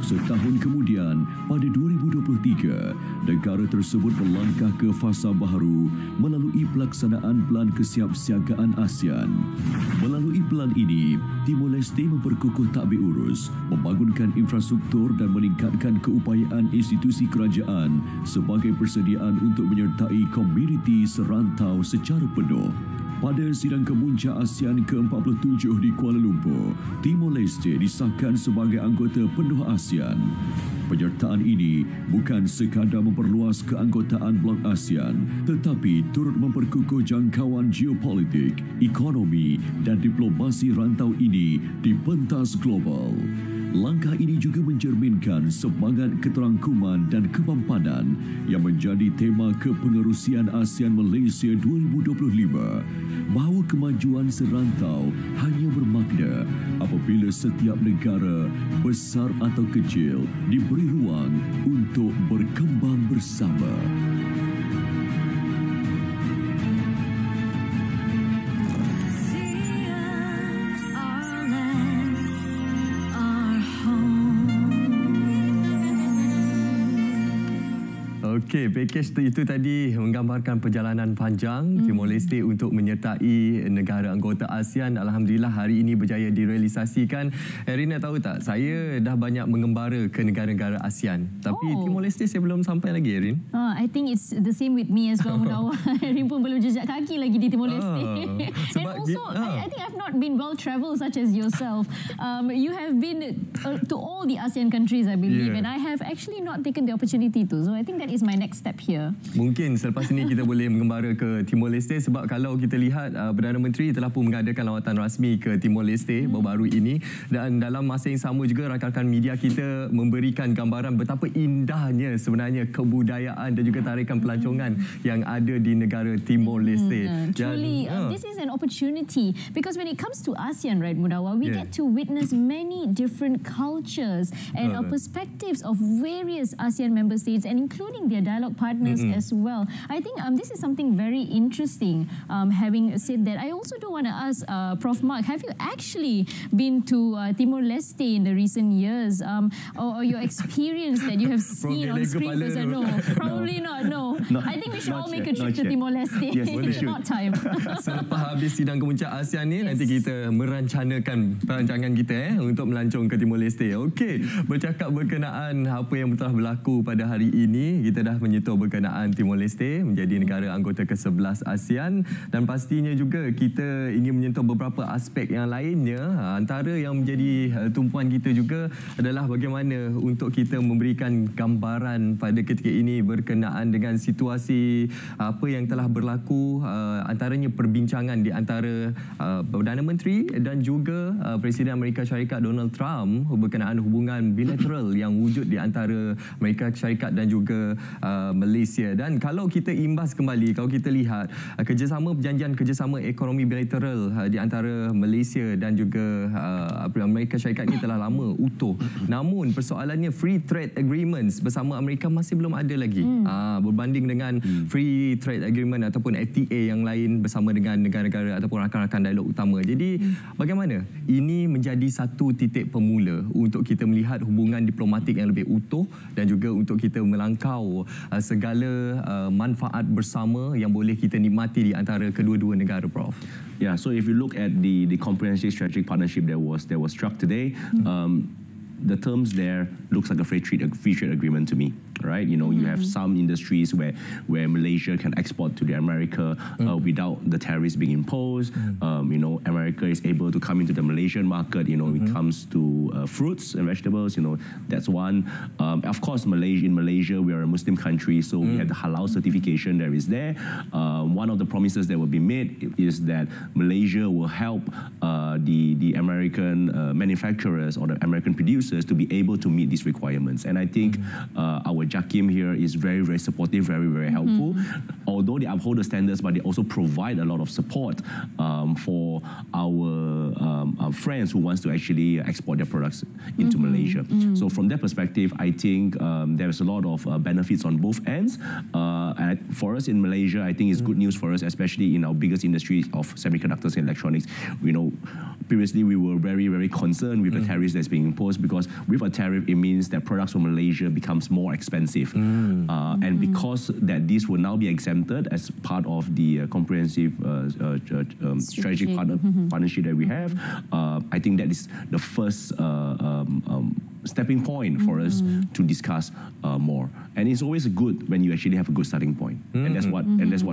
Setahun kemudian, pada 2023, negara tersebut melangkah ke fasa baharu melalui pelaksanaan Pelan Kesiapsiagaan ASEAN. Melalui pelan ini, Timor Leste memperkukuh tadbir urus, membangunkan infrastruktur dan meningkatkan keupayaan institusi kerajaan sebagai persediaan untuk menyertai komuniti serantau secara penuh. Pada sidang kemuncak ASEAN ke-47 di Kuala Lumpur, Timor Leste disahkan sebagai anggota penuh ASEAN. Penyertaan ini bukan sekadar memperluas keanggotaan blok ASEAN, tetapi turut memperkukuh jangkauan geopolitik, ekonomi dan diplomasi rantau ini di pentas global. Langkah ini juga mencerminkan semangat keterangkuman dan kemampanan yang menjadi tema kepengerusian ASEAN Malaysia 2025, bahawa kemajuan serantau hanya bermakna apabila setiap negara, besar atau kecil, diberi ruang untuk berkembang bersama. Okey, pakej itu tadi menggambarkan perjalanan panjang Timor Leste untuk menyertai negara anggota ASEAN. Alhamdulillah hari ini berjaya direalisasikan. Erina tahu tak, saya dah banyak mengembara ke negara-negara ASEAN. Tapi Timor Leste saya belum sampai lagi, Erin. I think it's the same with me as well, Munawar. Erin pun belum jejak kaki lagi di Timor Leste. And also, I think I've not been well-travelled such as yourself. You have been to all the ASEAN countries, I believe. And I have actually not taken the opportunity to. So I think that is my next step here. Mungkin selepas ini kita boleh mengembara ke Timor Leste, sebab kalau kita lihat Perdana Menteri telah pun mengadakan lawatan rasmi ke Timor Leste baru-baru ini, dan dalam masa yang sama juga rakan-rakan media kita memberikan gambaran betapa indahnya sebenarnya kebudayaan dan juga tarikan pelancongan yang ada di negara Timor Leste. Truly, this is an opportunity because when it comes to ASEAN, right, Munawar, we get to witness many different cultures and perspectives of various ASEAN member states, and including their dialogue partners as well. I think this is something very interesting. Having said that, I also do want to ask Prof. Mark, have you actually been to Timor-Leste in the recent years, or your experience that you have seen on screen? No, probably not. No. I think we should all make a trip to Timor-Leste. Yes, It's about time. Selepas habis sidang kemuncak ASEAN ni, nanti kita merancanakan perancangan kita untuk melancong ke Timor-Leste. Okey, bercakap berkenaan apa yang telah berlaku pada hari ini, kita dah menyentuh berkenaan Timor-Leste menjadi negara anggota ke-11 ASEAN, dan pastinya juga kita ingin menyentuh beberapa aspek yang lainnya. Antara yang menjadi tumpuan kita juga adalah bagaimana untuk kita memberikan gambaran pada ketika ini berkenaan dengan situasi apa yang telah berlaku, antaranya perbincangan di antara Perdana Menteri dan juga Presiden Amerika Syarikat Donald Trump berkenaan hubungan bilateral yang wujud di antara Amerika Syarikat dan juga Malaysia. Dan kalau kita imbas kembali, kalau kita lihat perjanjian kerjasama ekonomi bilateral di antara Malaysia dan juga Amerika Syarikat ini telah lama utuh. Namun persoalannya free trade agreements bersama Amerika masih belum ada lagi. Berbanding dengan free trade agreement ataupun FTA yang lain bersama dengan negara-negara ataupun rakan-rakan dialog utama. Jadi bagaimana ini menjadi satu titik pemula untuk kita melihat hubungan diplomatik yang lebih utuh dan juga untuk kita melangkau segala manfaat bersama yang boleh kita nikmati di antara kedua-dua negara, Prof. Yeah, so if you look at the comprehensive strategic partnership that was struck today, the terms there looks like a free trade agreement to me. right? You know, you have some industries where Malaysia can export to the America without the tariffs being imposed. You know, America is able to come into the Malaysian market, you know, when it comes to fruits and vegetables, you know, that's one. Of course, in Malaysia, we are a Muslim country, so we have the halal certification that is there. One of the promises that will be made is that Malaysia will help the American manufacturers or the American producers to be able to meet these requirements. And I think our JAKIM here is very, very supportive, very, very helpful. Although they uphold the standards, but they also provide a lot of support for our friends who wants to actually export their products into Malaysia. So from that perspective, I think there's a lot of benefits on both ends. And for us in Malaysia, I think it's good news for us, especially in our biggest industry of semiconductors and electronics. You know, previously we were very, very concerned with the tariffs that's being imposed, because with a tariff, it means that products from Malaysia becomes more expensive. And because that this will now be exempted as part of the comprehensive strategic partnership that we have, I think that is the first stepping point for us to discuss more. And it's always good when you actually have a good starting point. And that's what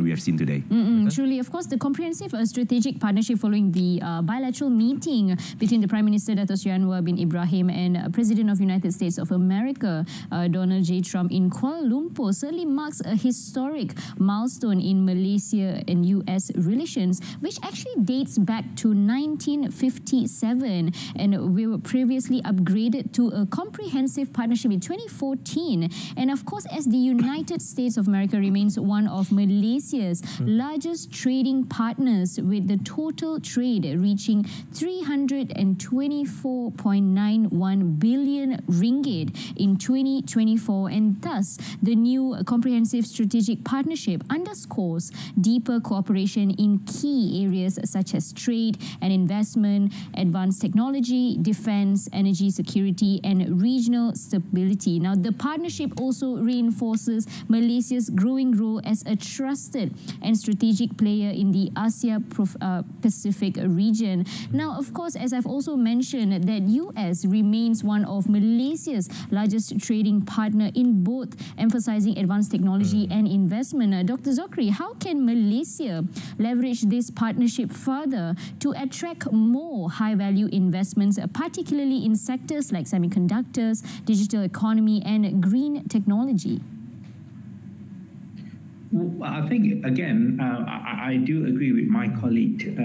we have seen today. Truly, of course, the comprehensive strategic partnership following the bilateral meeting between the Prime Minister Dato Sri Anwar bin Ibrahim and President of United States of America Donald J. Trump in Kuala Lumpur certainly marks a historic milestone in Malaysia and US relations, which actually dates back to 1957, and we were previously upgraded to a comprehensive partnership in 2014. And of course, as the United States of America remains one of Malaysia's largest trading partners, with the total trade reaching 324.91 billion ringgit in 2024, and thus the new comprehensive strategic partnership underscores deeper cooperation in key areas such as trade and investment, advanced technology, defense, energy security, and regional stability. Now, the partnership also reinforces Malaysia's growing role as a trusted and strategic player in the Asia-Pacific region. Now, of course, as I've also mentioned, that US remains one of Malaysia's largest trading partner in both, emphasizing advanced technology and investment. Dr. Zokri, how can Malaysia leverage this partnership further to attract more high-value investments, particularly in sectors like semiconductors, digital economy, and green technology? Well, I think, again, I do agree with my colleague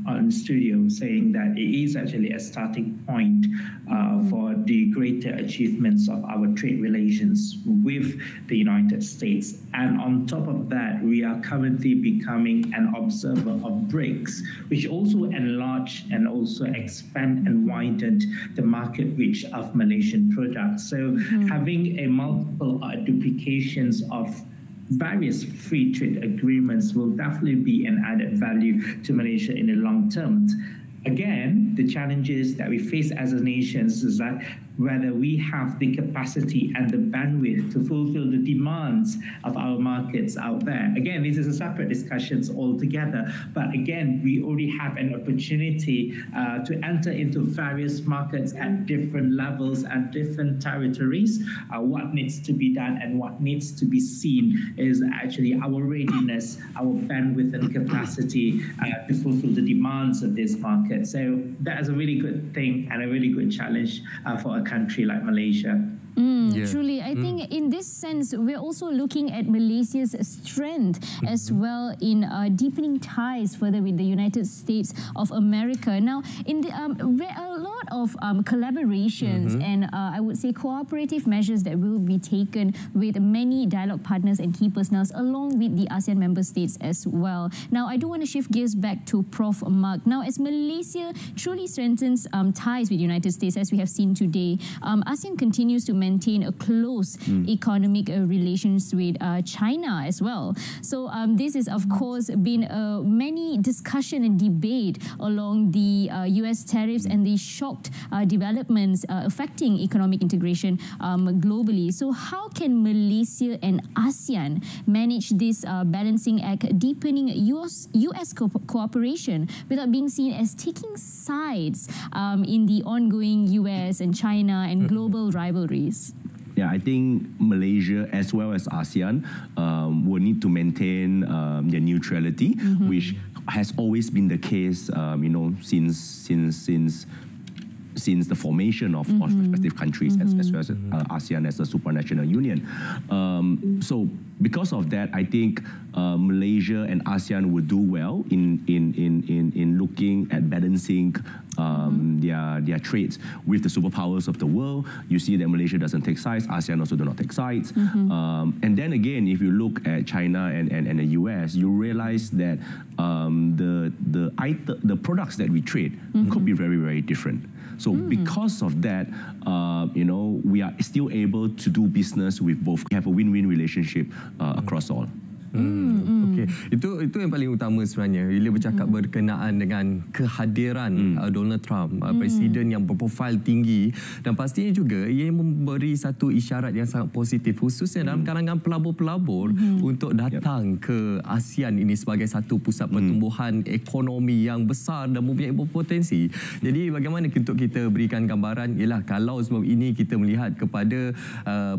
on studio saying that it is actually a starting point for the greater achievements of our trade relations with the United States. And on top of that, we are currently becoming an observer of BRICS, which also enlarged and also expand and widened the market reach of Malaysian products. So having a multiple duplications of various free trade agreements will definitely be an added value to Malaysia in the long term. Again, the challenges that we face as a nation is that whether we have the capacity and the bandwidth to fulfill the demands of our markets out there. Again, this is a separate discussions altogether, but again, we already have an opportunity to enter into various markets at different levels and different territories. What needs to be done and what needs to be seen is actually our readiness, our bandwidth and capacity to fulfill the demands of this market. So that is a really good thing and a really good challenge for a country like Malaysia. Truly, I think in this sense, we're also looking at Malaysia's strength as well in deepening ties further with the United States of America. Now, in the, there are a lot of collaborations and I would say cooperative measures that will be taken with many dialogue partners and key personnel along with the ASEAN member states as well. Now, I do want to shift gears back to Prof. Mark. Now, as Malaysia truly strengthens ties with the United States, as we have seen today, ASEAN continues to maintain a close economic relations with China as well. So this is, of course, been many discussion and debate along the US tariffs and the shocked developments affecting economic integration globally. So how can Malaysia and ASEAN manage this balancing act, deepening US cooperation without being seen as taking sides in the ongoing US and China and global rivalries? yeah, I think Malaysia as well as ASEAN will need to maintain their neutrality, which has always been the case, since the formation of respective countries, as well as ASEAN as a supranational union. So because of that, I think Malaysia and ASEAN will do well in looking at balancing their trades with the superpowers of the world. You see that Malaysia doesn't take sides, ASEAN also do not take sides. And then again, if you look at China and the US, you realize that the products that we trade could be very, very different. So because of that, we are still able to do business with both. We have a win-win relationship across all. Okey, itu yang paling utama sebenarnya bila bercakap berkenaan dengan kehadiran Donald Trump, presiden yang berprofil tinggi, dan pastinya juga ia memberi satu isyarat yang sangat positif khususnya dalam kalangan pelabur-pelabur untuk datang ke ASEAN ini sebagai satu pusat pertumbuhan ekonomi yang besar dan mempunyai berpotensi. Jadi bagaimana untuk kita berikan gambaran ialah kalau sebab ini kita melihat kepada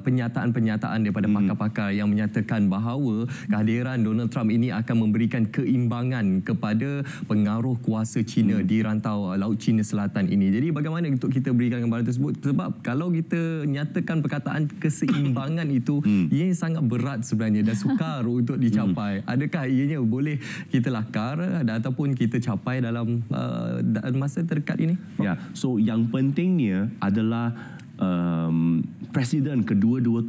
penyataan-penyataan daripada pakar-pakar yang menyatakan bahawa kehadiran Donald Trump ini akan memberikan keimbangan kepada pengaruh kuasa China di rantau Laut China Selatan ini. Jadi bagaimana untuk kita berikan gambaran tersebut? Sebab kalau kita nyatakan perkataan keseimbangan itu, ia sangat berat sebenarnya dan sukar untuk dicapai. Adakah ianya boleh kita lakar ataupun kita capai dalam masa terdekat ini? Ya, so yang pentingnya adalah presiden kedua-dua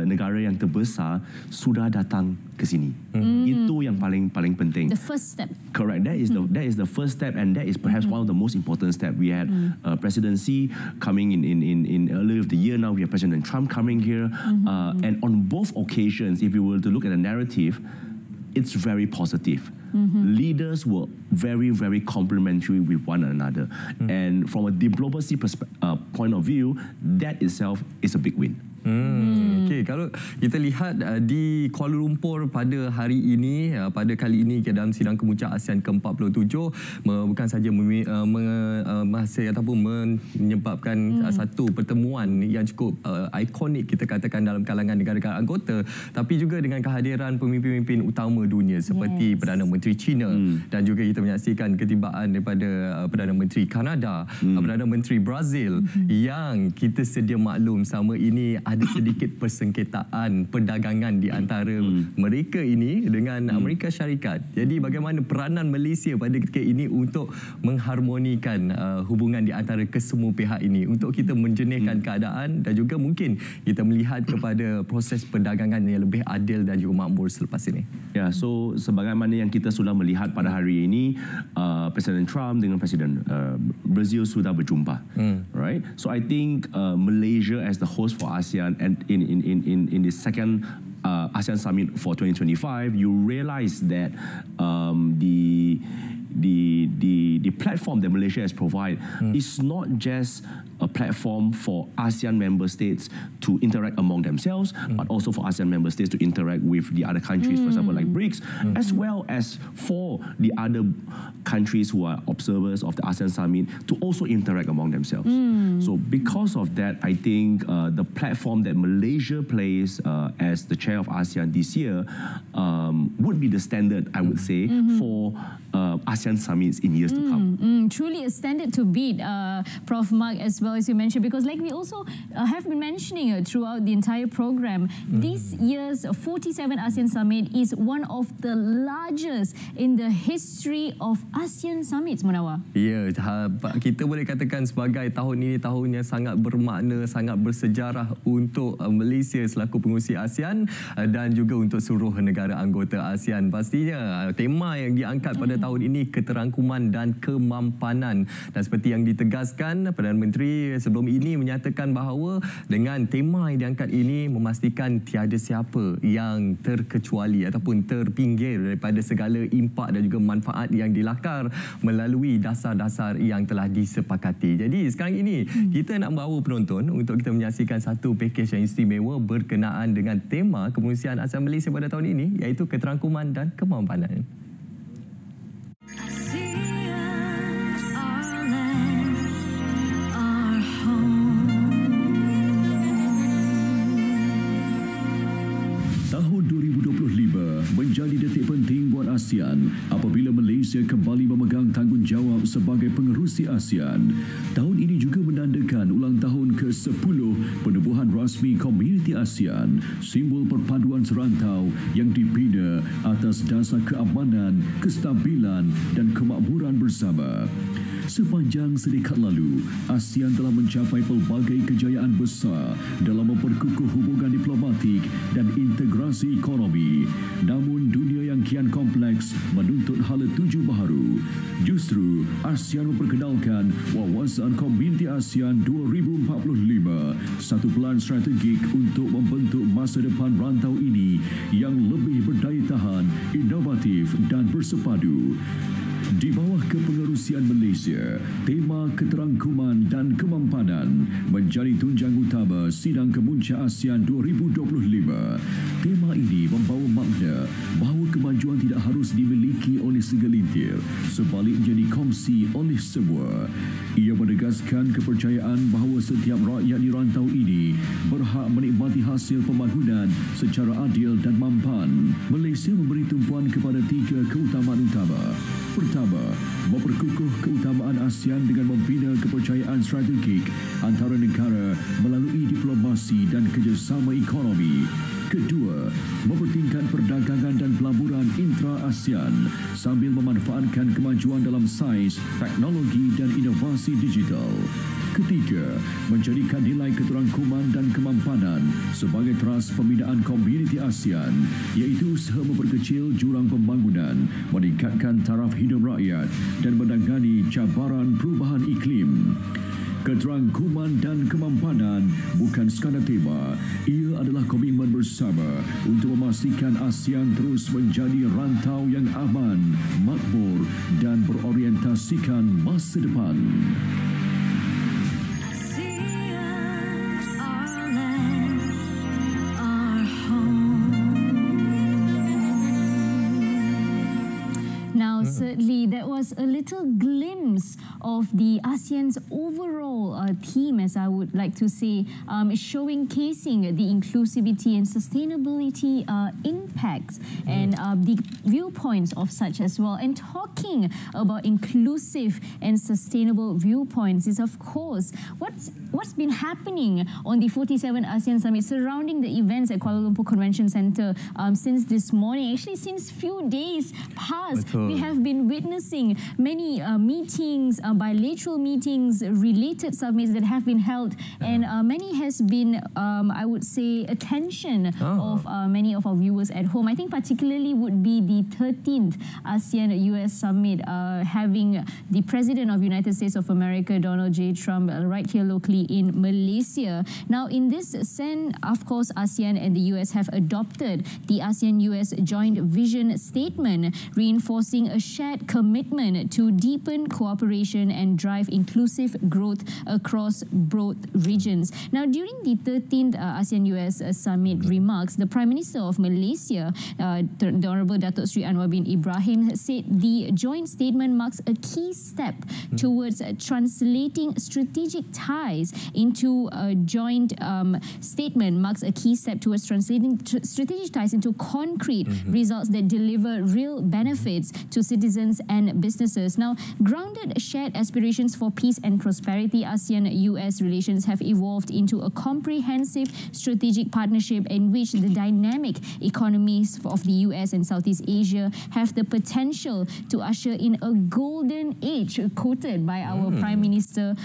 negara yang terbesar sudah datang ke sini. Itu yang paling penting. The first step. Correct. That is the first step, and that is perhaps one of the most important steps. We had President Xi coming in earlier of the year. Now we have President Trump coming here, and on both occasions, if you were to look at the narrative, it's very positive. Leaders were very, very complementary with one another. And from a diplomacy point of view, that itself is a big win. Okey, kalau kita lihat di Kuala Lumpur pada hari ini, pada kali ini dalam sidang kemuncak ASEAN ke-47 bukan saja ataupun menyebabkan satu pertemuan yang cukup ikonik kita katakan dalam kalangan negara-negara anggota, tapi juga dengan kehadiran pemimpin-pemimpin utama dunia seperti Perdana Menteri China, dan juga kita menyaksikan ketibaan daripada Perdana Menteri Kanada, Perdana Menteri Brazil, yang kita sedia maklum sama ini ada sedikit persengketaan perdagangan di antara mereka ini dengan Amerika Syarikat. Jadi bagaimana peranan Malaysia pada ketika ini untuk mengharmonikan hubungan di antara kesemua pihak ini untuk kita menjernihkan keadaan dan juga mungkin kita melihat kepada proses perdagangan yang lebih adil dan juga makmur selepas ini. Ya, so sebagaimana yang kita sudah melihat pada hari ini, Presiden Trump dengan Presiden Brazil sudah berjumpa. Right? So I think Malaysia as the host for ASEAN and in the second ASEAN Summit for 2025, you realize that the platform that Malaysia has provided is not just a platform for ASEAN member states to interact among themselves, but also for ASEAN member states to interact with the other countries, for example, like BRICS, as well as for the other countries who are observers of the ASEAN Summit to also interact among themselves. So because of that, I think the platform that Malaysia plays as the chair of ASEAN this year would be the standard, I would say, for ASEAN summits in years to come. Truly a standard to beat, Prof. Mark, as well as you mentioned, because like we also have been mentioning throughout the entire program, this year's 47 ASEAN Summit is one of the largest in the history of ASEAN Summits, Munawar. Ya, kita boleh katakan sebagai tahun ini tahun yang sangat bermakna, sangat bersejarah untuk Malaysia selaku pengurusi ASEAN dan juga untuk seluruh negara anggota ASEAN. Pastinya tema yang diangkat pada tahun ini keterangkuman dan kemampanan, dan seperti yang ditegaskan Perdana Menteri sebelum ini menyatakan bahawa dengan tema yang diangkat ini memastikan tiada siapa yang terkecuali ataupun terpinggir daripada segala impak dan juga manfaat yang dilakar melalui dasar-dasar yang telah disepakati. Jadi sekarang ini kita nak bawa penonton untuk kita menyaksikan satu pakej yang istimewa berkenaan dengan tema kepengurusian ASEAN Malaysia pada tahun ini, iaitu keterangkuman dan kemampanan. Malaysia kembali memegang tanggungjawab sebagai pengerusi ASEAN. Tahun ini juga menandakan ulang tahun ke-10 penubuhan rasmi Komuniti ASEAN, simbol perpaduan serantau yang dibina atas dasar keamanan, kestabilan dan kemakmuran bersama. Sepanjang sedekat lalu, ASEAN telah mencapai pelbagai kejayaan besar dalam memperkukuh hubungan diplomatik dan integrasi ekonomi. Namun, dunia yang kian kompleks menuntut hala tuju baharu. Justru, ASEAN memperkenalkan wawasan Komuniti ASEAN 2045, satu pelan strategik untuk membentuk masa depan rantau ini yang lebih berdaya tahan, inovatif dan bersepadu. Di bawah kepengerusian Malaysia, tema keterangkuman dan kemampanan menjadi tunjang utama sidang kemuncak ASEAN 2025. Tema ini membawa makna bahawa kemajuan tidak harus dimiliki oleh segelintir, sebaliknya dikongsi oleh semua. Ia menegaskan kepercayaan bahawa setiap rakyat di rantau ini berhak menikmati hasil pembangunan secara adil dan mampan. Malaysia memberi tumpuan kepada 3 keutamaan utama. Pertama, memperkukuh keutamaan ASEAN dengan membina kepercayaan strategik antara negara melalui diplomasi dan kerjasama ekonomi. Kedua, mempertingkat perdagangan dan pelaburan intra-ASEAN sambil memanfaatkan kemajuan dalam sains, teknologi dan inovasi digital. Ketiga, menjadikan nilai keterangkuman dan kemampanan sebagai teras pembinaan Komuniti ASEAN, iaitu usaha memperkecil jurang pembangunan, meningkatkan taraf hidup rakyat dan menangani cabaran perubahan iklim. Keterangkuman dan kemampanan bukan sekadar tema, ia adalah komitmen bersama untuk memastikan ASEAN terus menjadi rantau yang aman, makmur dan berorientasikan masa depan. Certainly, that was a little glimpse of the ASEAN's overall theme, as I would like to say, showcasing the inclusivity and sustainability impacts and the viewpoints of such as well. And talking about inclusive and sustainable viewpoints is, of course, what's been happening on the 47 ASEAN Summit surrounding the events at Kuala Lumpur Convention Centre since this morning. Actually, since few days past, we have been witnessing many meetings, bilateral meetings, related summits that have been held, and many has been, I would say, attention of many of our viewers at home. I think particularly would be the 13th ASEAN-US Summit, having the President of United States of America, Donald J. Trump, right here locally in Malaysia. Now, in this sense, of course, ASEAN and the US have adopted the ASEAN-US Joint Vision Statement, reinforcing a shared commitment to deepen cooperation and drive inclusive growth across both regions. Now, during the 13th ASEAN-US Summit remarks, the Prime Minister of Malaysia, the Honourable Datuk Seri Anwar bin Ibrahim, said the joint statement marks a key step towards translating strategic ties into a joint statement, marks a key step towards translating strategic ties into concrete results that deliver real benefits to citizens and businesses. Now, grounded shared aspirations for peace and prosperity, ASEAN-US relations have evolved into a comprehensive strategic partnership in which the dynamic economies of the US and Southeast Asia have the potential to usher in a golden age, quoted by our Prime Minister,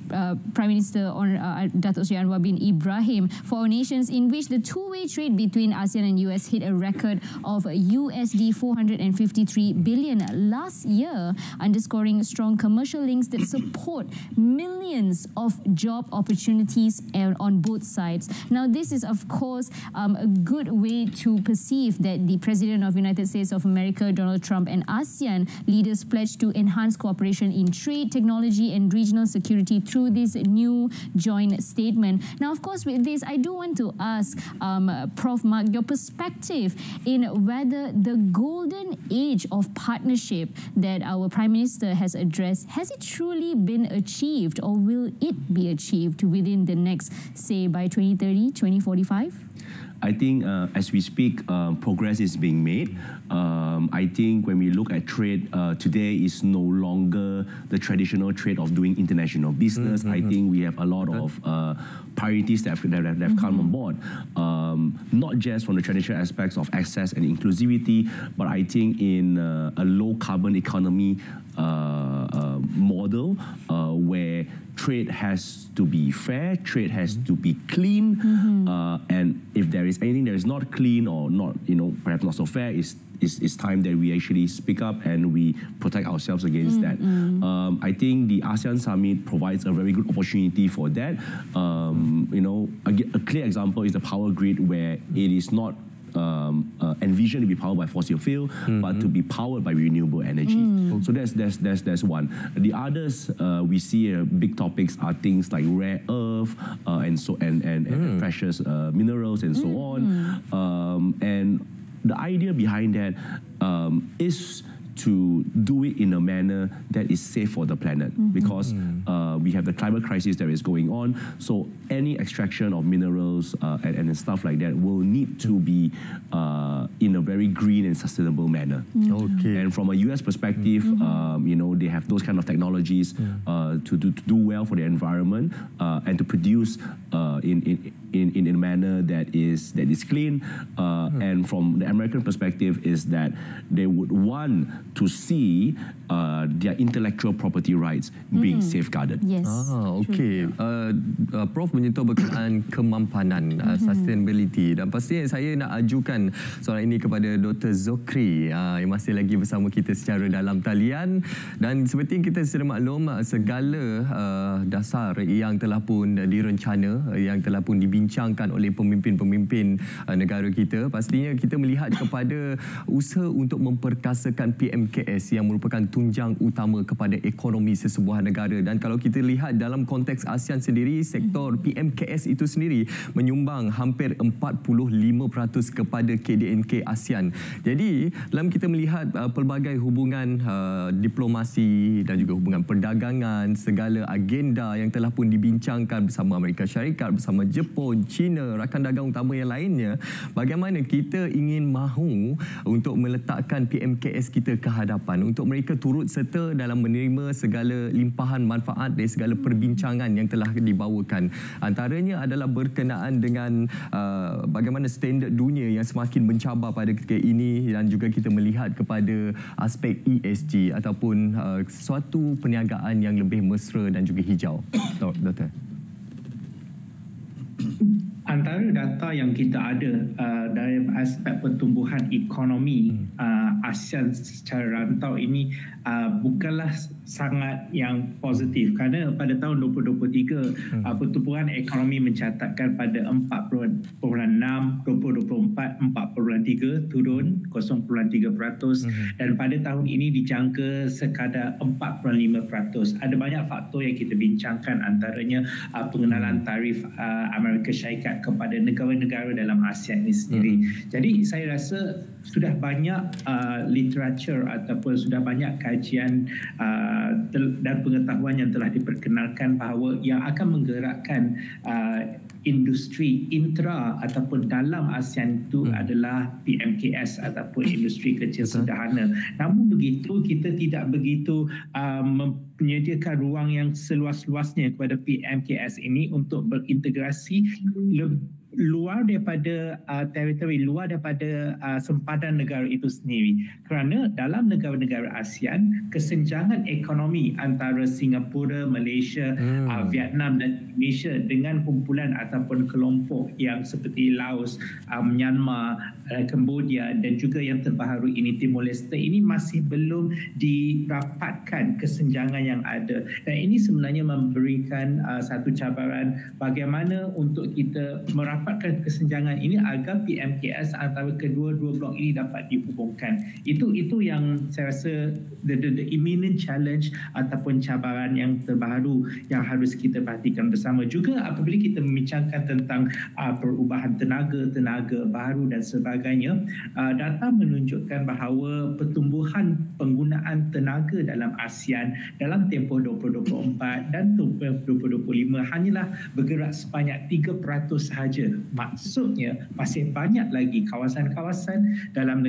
Datuk Seri Anwar bin Ibrahim, for our nations, in which the two-way trade between ASEAN and US hit a record of USD 453 billion last year, underscoring strong commercial links that support millions of job opportunities on both sides. Now, this is, of course, a good way to perceive that the President of United States of America, Donald Trump, and ASEAN leaders pledged to enhance cooperation in trade, technology, and regional security through this new joint statement. Now, of course, with this, I do want to ask Prof. Mark your perspective in whether the golden age of partnership that our Prime Minister has addressed, has it truly been achieved, or will it be achieved within the next, say, by 2030, 2045? I think as we speak, progress is being made. I think when we look at trade today, is no longer the traditional trade of doing international business. I think we have a lot of priorities that have come on board, not just from the traditional aspects of access and inclusivity, but I think in a low carbon economy model where trade has to be fair, trade has to be clean, and if there is anything that is not clean or not, perhaps not so fair, it's time that we actually speak up and we protect ourselves against that. I think the ASEAN Summit provides a very good opportunity for that. A clear example is the power grid, where it is not envisioned to be powered by fossil fuel, but to be powered by renewable energy. So that's one. The others we see big topics are things like rare earth and precious minerals and so on. And the idea behind that is to do it in a manner that is safe for the planet, because we have the climate crisis that is going on. So any extraction of minerals and stuff like that will need to be in a very green and sustainable manner. Okay. And from a US perspective, they have those kind of technologies to do well for the environment and to produce in a manner that is clean. And from the American perspective is that they would want to see their intellectual property rights being safeguarded. Yes. Okey. Prof menyentuh berkenaan kemampanan, sustainability, dan pastinya saya nak ajukan soalan ini kepada Dr. Zokri yang masih lagi bersama kita secara dalam talian. Dan seperti kita sedia maklum, segala dasar yang telah pun direncana, yang telah pun dibincangkan oleh pemimpin-pemimpin negara kita, pastinya kita melihat kepada usaha untuk memperkasakan PMKS yang merupakan tunjang utama kepada ekonomi sesebuah negara. Dan kalau kita lihat dalam konteks ASEAN sendiri, sektor PMKS itu sendiri menyumbang hampir 45% kepada KDNK ASEAN. Jadi dalam kita melihat pelbagai hubungan diplomasi dan juga hubungan perdagangan, segala agenda yang telah pun dibincangkan bersama Amerika Syarikat, bersama Jepun, China, rakan dagang utama yang lainnya, bagaimana kita ingin mahu untuk meletakkan PMKS kita ke hadapan, untuk mereka turut serta dalam menerima segala limpahan manfaat dari segala perbincangan yang telah dibawakan. Antaranya adalah berkenaan dengan bagaimana standard dunia yang semakin mencabar pada ketika ini, dan juga kita melihat kepada aspek ESG ataupun suatu perniagaan yang lebih mesra dan juga hijau. Doktor. Antara data yang kita ada dari aspek pertumbuhan ekonomi ASEAN secara rantau ini bukanlah sangat yang positif, kerana pada tahun 2023 pertumbuhan ekonomi mencatatkan pada 4.6, 2024 4.3, turun 0.3%, dan pada tahun ini dijangka sekadar 4.5%. Ada banyak faktor yang kita bincangkan, antaranya pengenalan tarif Amerika Syarikat kepada negara-negara dalam ASEAN ini sendiri. Jadi saya rasa sudah banyak literature ataupun sudah banyak kajian dan pengetahuan yang telah diperkenalkan bahawa yang akan menggerakkan industri intra ataupun dalam ASEAN itu adalah PMKS ataupun industri kecil sederhana. Namun begitu, kita tidak begitu menyediakan ruang yang seluas-luasnya kepada PMKS ini untuk berintegrasi luar daripada teritori, luar daripada sempadan negara itu sendiri. Kerana dalam negara-negara ASEAN, kesenjangan ekonomi antara Singapura, Malaysia, Vietnam dan Indonesia dengan kumpulan ataupun kelompok yang seperti Laos, Myanmar, Cambodia dan juga yang terbaru ini Timor Leste, ini masih belum dirapatkan kesenjangan yang ada. Dan ini sebenarnya memberikan satu cabaran bagaimana untuk kita merapatkan kesenjangan ini agar PMKS antara kedua-dua blok ini dapat dihubungkan. Itu yang saya rasa the imminent challenge ataupun cabaran yang terbaru yang harus kita perhatikan bersama. Juga apabila kita membincangkan tentang perubahan tenaga baru dan sebagainya, data menunjukkan bahawa pertumbuhan penggunaan tenaga dalam ASEAN dalam tempoh 2024 dan 2025 hanyalah bergerak sebanyak 3% sahaja. Maksudnya masih banyak lagi kawasan-kawasan dalam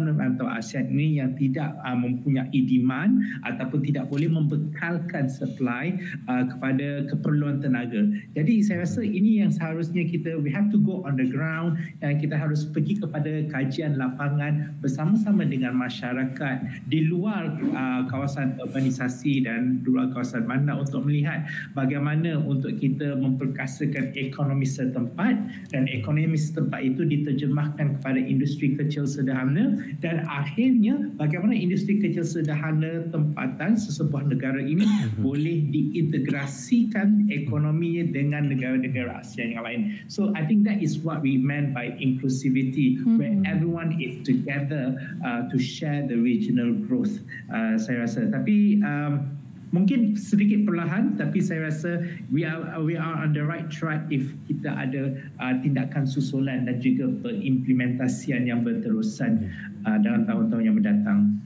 rantau ASEAN ini yang tidak mempunyai demand ataupun tidak boleh membekalkan supply kepada keperluan tenaga. Jadi saya rasa ini yang seharusnya we have to go on the ground, dan kita harus pergi kepada kajian lapangan bersama-sama dengan masyarakat di luar kawasan urbanisasi dan luar kawasan bandar untuk melihat bagaimana untuk kita memperkasakan ekonomi setempat, dan ekonomi setempat itu diterjemahkan kepada industri kecil sederhana, dan akhirnya bagaimana industri kecil sederhana tempatan sesebuah negara ini boleh diintegrasikan ekonominya dengan negara-negara ASEAN yang lain. So I think that is what we meant by inclusivity, where everyone is together to share the regional growth. Saya rasa, tapi mungkin sedikit perlahan, tapi saya rasa we are on the right track if kita ada tindakan susulan dan juga pengimplementasian yang berterusan dalam tahun-tahun yang mendatang.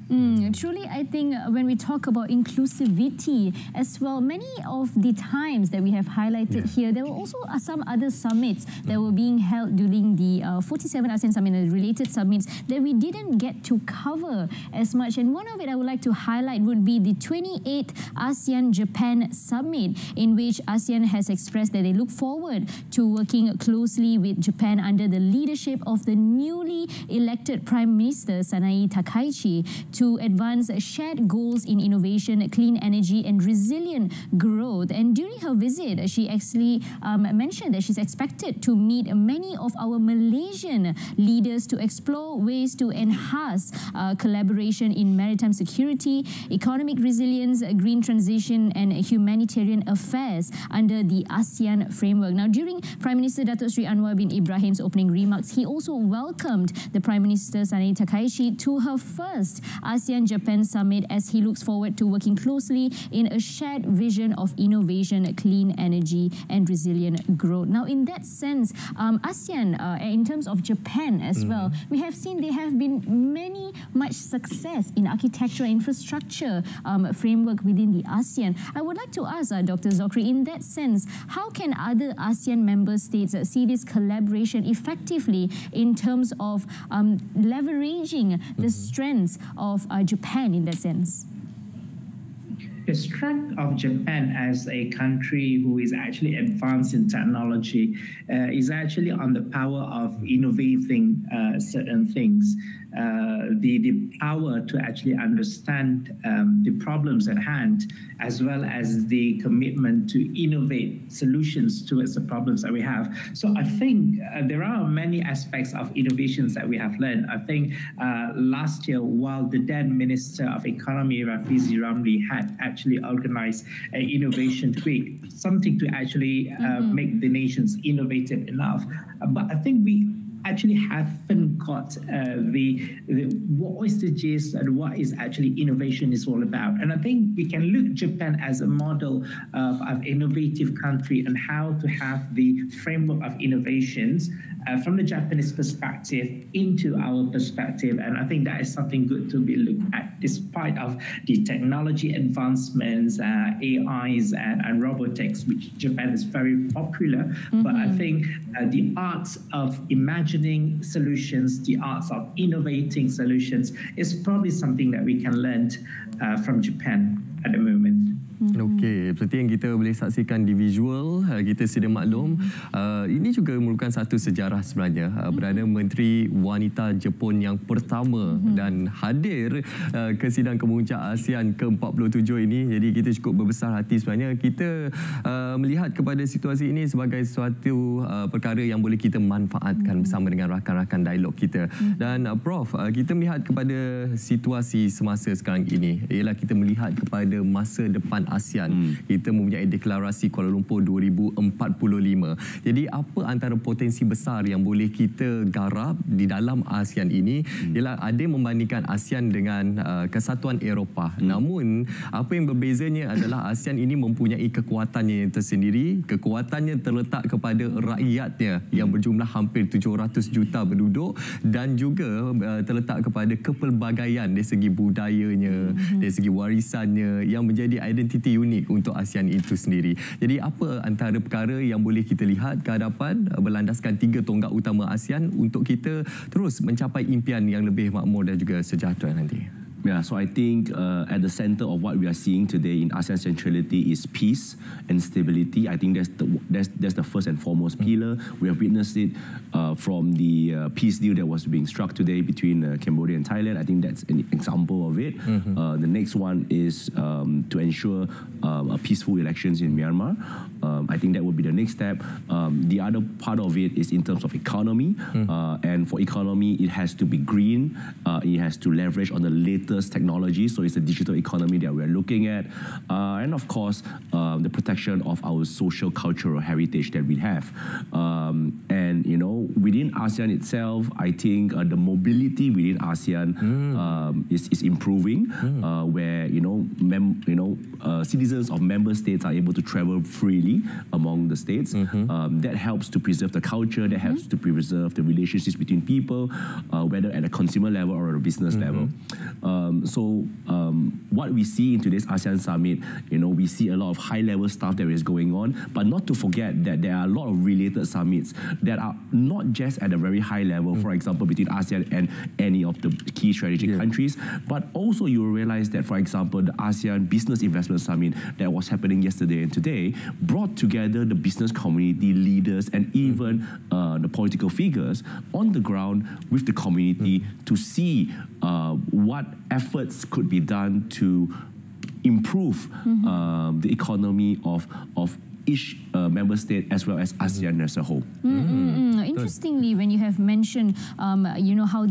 Truly, I think when we talk about inclusivity as well, many of the times that we have highlighted here, there were also some other summits that were being held during the 47 ASEAN Summit and related summits that we didn't get to cover as much. And one of it I would like to highlight would be the 28th ASEAN-Japan Summit, in which ASEAN has expressed that they look forward to working closely with Japan under the leadership of the newly elected Prime Minister Sanai Takaichi to advance shared goals in innovation, clean energy and resilient growth. And during her visit, she actually mentioned that she's expected to meet many of our Malaysian leaders to explore ways to enhance collaboration in maritime security, economic resilience, green transition and humanitarian affairs under the ASEAN framework. Now, during Prime Minister Datuk Seri Anwar bin Ibrahim's opening remarks, he also welcomed the Prime Minister Sanai Takaichi to her first ASEAN-Japan Summit, as he looks forward to working closely in a shared vision of innovation, clean energy and resilient growth. Now, in that sense, ASEAN, in terms of Japan as well, we have seen there have been much success in architecture infrastructure framework within the ASEAN. I would like to ask Dr. Zokri, in that sense, how can other ASEAN member states see this collaboration effectively in terms of leveraging the strengths of Japan in that sense? The strength of Japan as a country who is actually advanced in technology is actually on the power of innovating certain things. The power to actually understand the problems at hand, as well as the commitment to innovate solutions towards the problems that we have. So I think there are many aspects of innovations that we have learned. I think last year, while the then Minister of Economy, Rafizi Ramli, had actually organized an innovation week, something to actually make the nations innovative enough. But I think we actually haven't got what is the gist and what is actually innovation is all about. And I think we can look Japan as a model of an innovative country and how to have the framework of innovations from the Japanese perspective into our perspective. And I think that is something good to be looked at, despite of the technology advancements, AIs and robotics, which Japan is very popular. But I think the arts of imagining solutions, the arts of innovating solutions is probably something that we can learn from Japan at the moment. Okey, seperti yang kita boleh saksikan di visual, kita sedia maklum, ini juga merupakan satu sejarah sebenarnya. Perdana Menteri Wanita Jepun yang pertama dan hadir ke sidang kemuncak ASEAN ke-47 ini. Jadi kita cukup berbesar hati sebenarnya. Kita melihat kepada situasi ini sebagai suatu perkara yang boleh kita manfaatkan bersama dengan rakan-rakan dialog kita. Dan Prof, kita melihat kepada situasi semasa sekarang ini, ialah kita melihat kepada kepada masa depan ASEAN. Kita mempunyai deklarasi Kuala Lumpur 2045. Jadi apa antara potensi besar yang boleh kita garap di dalam ASEAN ini ialah ada membandingkan ASEAN dengan Kesatuan Eropah. Namun apa yang berbezanya adalah ASEAN ini mempunyai kekuatannya yang tersendiri. Kekuatannya terletak kepada rakyatnya yang berjumlah hampir 700 juta penduduk dan juga terletak kepada kepelbagaian dari segi budayanya, dari segi warisannya yang menjadi identiti unik untuk ASEAN itu sendiri. Jadi apa antara perkara yang boleh kita lihat ke hadapan berlandaskan 3 tonggak utama ASEAN untuk kita terus mencapai impian yang lebih makmur dan juga sejahtera nanti? Yeah, so I think at the center of what we are seeing today in ASEAN centrality is peace and stability. I think that's the first and foremost pillar. We have witnessed it from the peace deal that was being struck today between Cambodia and Thailand. I think that's an example of it. The next one is to ensure peaceful elections in Myanmar. I think that would be the next step. The other part of it is in terms of economy. And for economy, it has to be green. It has to leverage on the latest technology, so it's a digital economy that we're looking at, and of course the protection of our social cultural heritage that we have, and you know, within ASEAN itself, I think the mobility within ASEAN is improving, where citizens of member states are able to travel freely among the states. That helps to preserve the culture, that helps to preserve the relationships between people, whether at a consumer level or a business level. What we see in today's ASEAN summit, we see a lot of high-level stuff that is going on, but not to forget that there are a lot of related summits that are not just at a very high level, for example, between ASEAN and any of the key strategic countries, but also you will realize that, for example, the ASEAN Business Investment Summit that was happening yesterday and today brought together the business community, leaders, and even the political figures on the ground with the community to see what efforts could be done to improve the economy of each member state as well as ASEAN as a whole. Interestingly, when you have mentioned, how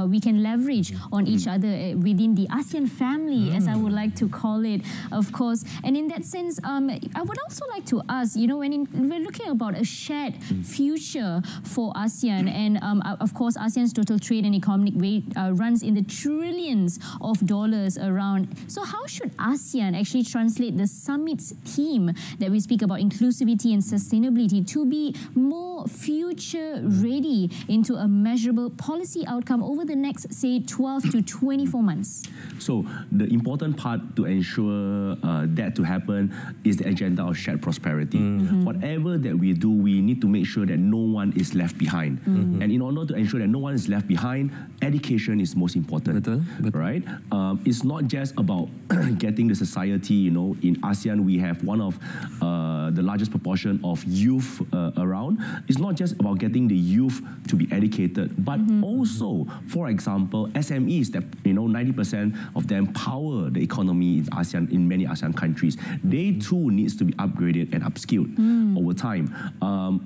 we can leverage on each other within the ASEAN family, as I would like to call it, of course. And in that sense, I would also like to ask, when we're looking about a shared future for ASEAN, and of course, ASEAN's total trade and economic weight runs in the trillions of dollars around. So how should ASEAN actually translate the summit's theme that we speak about, inclusivity and sustainability, to be more future ready into a measurable policy outcome over the next, say, 12 to 24 months? So the important part to ensure that to happen is the agenda of shared prosperity. Whatever that we do, we need to make sure that no one is left behind. And in order to ensure that no one is left behind, education is most important. Betul. Right? It's not just about getting the society, in ASEAN we have one of the largest proportion of youth around. It's not just about getting the youth to be educated, but also, for example, SMEs that 90% of them power the economy in ASEAN, in many ASEAN countries. They too needs to be upgraded and upskilled over time.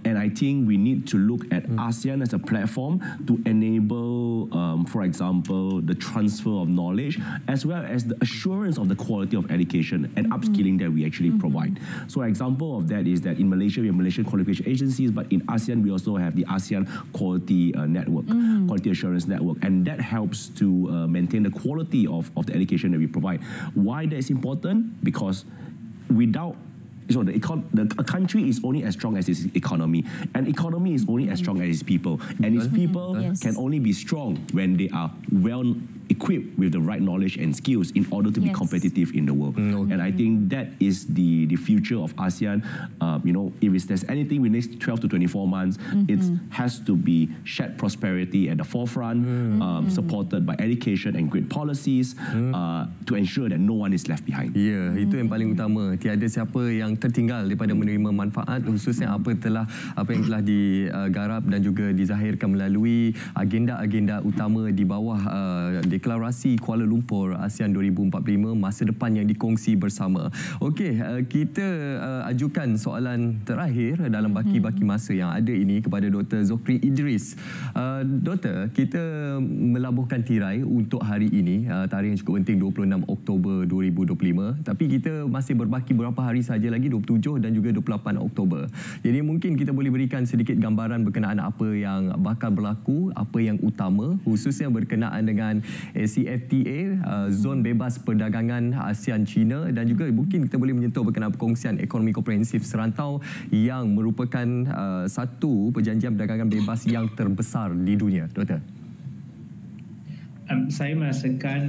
And I think we need to look at ASEAN as a platform to enable, for example, the transfer of knowledge as well as the assurance of the quality of education and upskilling that we actually provide. So an example of that is that in Malaysia, we have Malaysian qualification agencies, but in ASEAN, we also have the ASEAN Quality Network, Quality Assurance Network, and that helps to maintain the quality of the education that we provide. Why that is important? Because without a country is only as strong as its economy, and economy is only as strong as its people, and its people can only be strong when they are well equipped with the right knowledge and skills in order to be competitive in the world. And I think that is the future of ASEAN. If there's anything in the next 12 to 24 months, it has to be shared prosperity at the forefront, supported by education and great policies to ensure that no one is left behind. Ya, itu yang paling utama. Tiada siapa yang tertinggal daripada menerima manfaat, khususnya apa yang telah digarap dan juga dizahirkan melalui agenda-agenda utama di bawah Deklarasi Kuala Lumpur ASEAN 2045, masa depan yang dikongsi bersama. Okey, kita ajukan soalan terakhir dalam baki-baki masa yang ada ini kepada Dr. Zokri Idris. Doktor, kita melabuhkan tirai untuk hari ini, tarikh yang cukup penting 26 Oktober 2025, tapi kita masih berbaki beberapa hari saja lagi, 27 dan juga 28 Oktober. Jadi mungkin kita boleh berikan sedikit gambaran berkenaan apa yang bakal berlaku, apa yang utama, khususnya berkenaan dengan ACFTA, Zon Bebas Perdagangan ASEAN China, dan juga mungkin kita boleh menyentuh berkenaan perkongsian ekonomi komprehensif serantau yang merupakan satu perjanjian perdagangan bebas yang terbesar di dunia. Doktor. Saya merasakan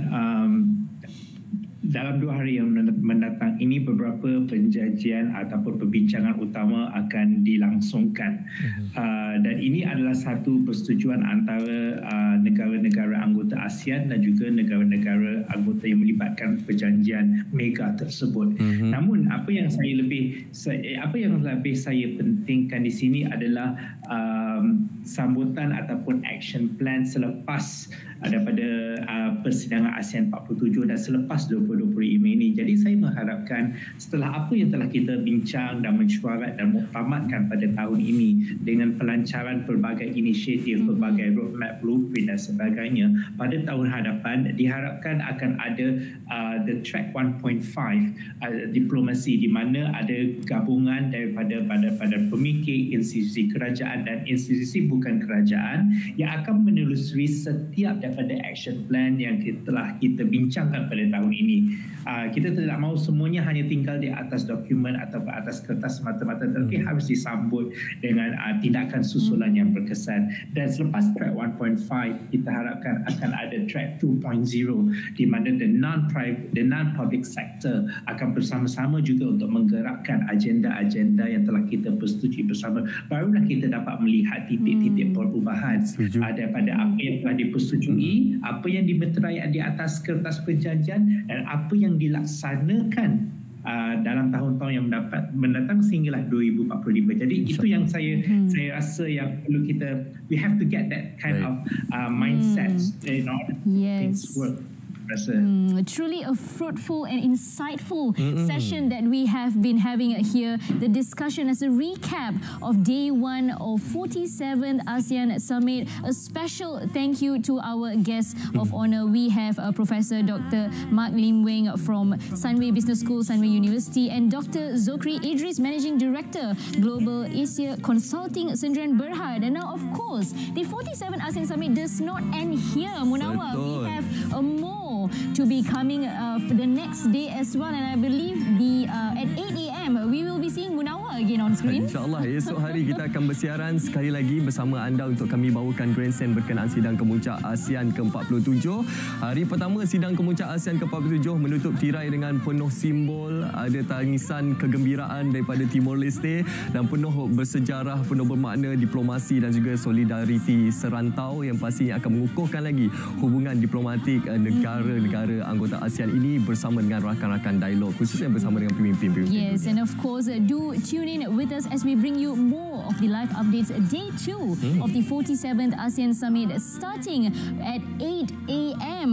dalam 2 hari yang mendatang ini beberapa perjanjian ataupun perbincangan utama akan dilangsungkan. Dan ini adalah satu persetujuan antara negara-negara anggota ASEAN dan juga negara-negara anggota yang melibatkan perjanjian mega tersebut. Namun apa yang lebih saya pentingkan di sini adalah sambutan ataupun action plan selepas daripada persidangan ASEAN 47 dan selepas 2025 ini. Jadi saya mengharapkan setelah apa yang telah kita bincang dan mensyuarat dan muktamadkan pada tahun ini dengan pelancaran pelbagai inisiatif, pelbagai roadmap, blueprint dan sebagainya, pada tahun hadapan diharapkan akan ada the track 1.5 diplomasi, di mana ada gabungan daripada pemikir, institusi kerajaan dan institusi bukan kerajaan yang akan menelusuri setiap daripada action plan yang telah kita bincangkan pada tahun ini. Kita tidak mahu semuanya hanya tinggal di atas dokumen atau atas kertas semata-mata, tetapi harus disambut dengan tindakan susulan yang berkesan. Dan selepas track 1.5, kita harapkan akan ada track 2.0 di mana the non-public sector akan bersama-sama juga untuk menggerakkan agenda-agenda yang telah kita persetujui bersama. Barulah kita dapat melihat titik-titik perubahan daripada apa yang telah dipersetujui, apa yang dimeterai di atas kertas perjanjian dan apa yang dilaksanakan dalam tahun-tahun yang mendatang sehinggalah 2045. Jadi itu yang saya rasa yang perlu kita, we have to get that kind of mindset in order to things work. Truly a fruitful and insightful session that we have been having here. The discussion as a recap of day 1 of 47th ASEAN Summit. A special thank you to our guests of honor. We have Professor Dr. Mark Lim Weng from Sunway Business School, Sunway University, and Dr. Zokri Idris, Managing Director, Global Asia Consulting, Sdn Bhd. And now, of course, the 47th ASEAN Summit does not end here, Munawar. We have more to be coming for the next day as well, and I believe at 8 AM we will be seeing Munawar again on screen. InsyaAllah esok hari kita akan bersiaran sekali lagi bersama anda untuk kami bawakan grandstand berkenaan sidang kemuncak ASEAN ke-47. Hari pertama sidang kemuncak ASEAN ke-47 menutup tirai dengan penuh simbol, ada tangisan kegembiraan daripada Timor Leste dan penuh bersejarah, penuh bermakna diplomasi dan juga solidariti serantau yang pastinya akan mengukuhkan lagi hubungan diplomatik negara-negara anggota ASEAN ini bersama dengan rakan-rakan dialog, khususnya bersama dengan pemimpin-pemimpin. Yes, and of course, do tune in with us as we bring you more of the live updates. Day 2 of the 47th ASEAN Summit starting at 8 AM,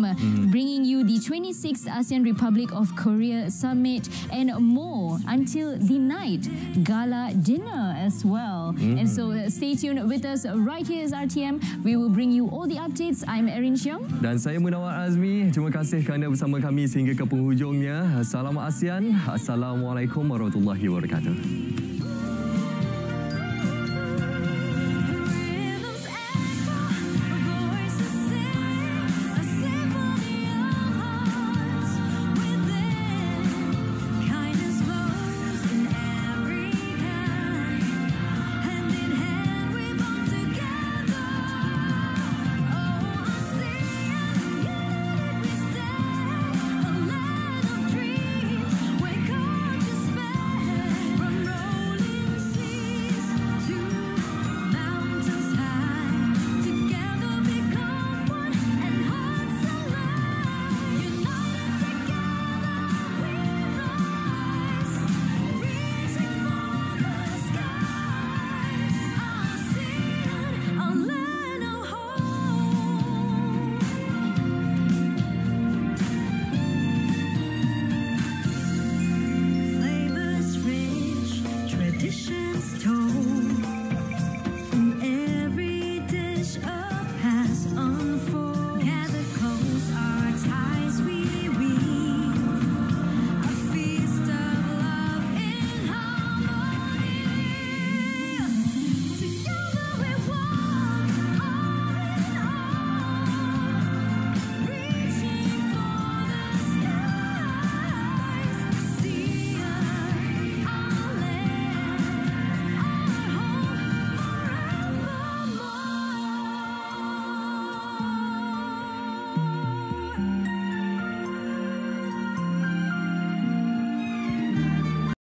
bringing you the 26th ASEAN Republic of Korea Summit and more until the night gala dinner as well. And so stay tuned with us right here as RTM. We will bring you all the updates. I'm Erin Xiong. Dan saya Munawar Azmi. Terima kasih kerana bersama kami sehingga ke penghujungnya. Salam ASEAN. Assalamualaikum warahmatullahi wabarakatuh.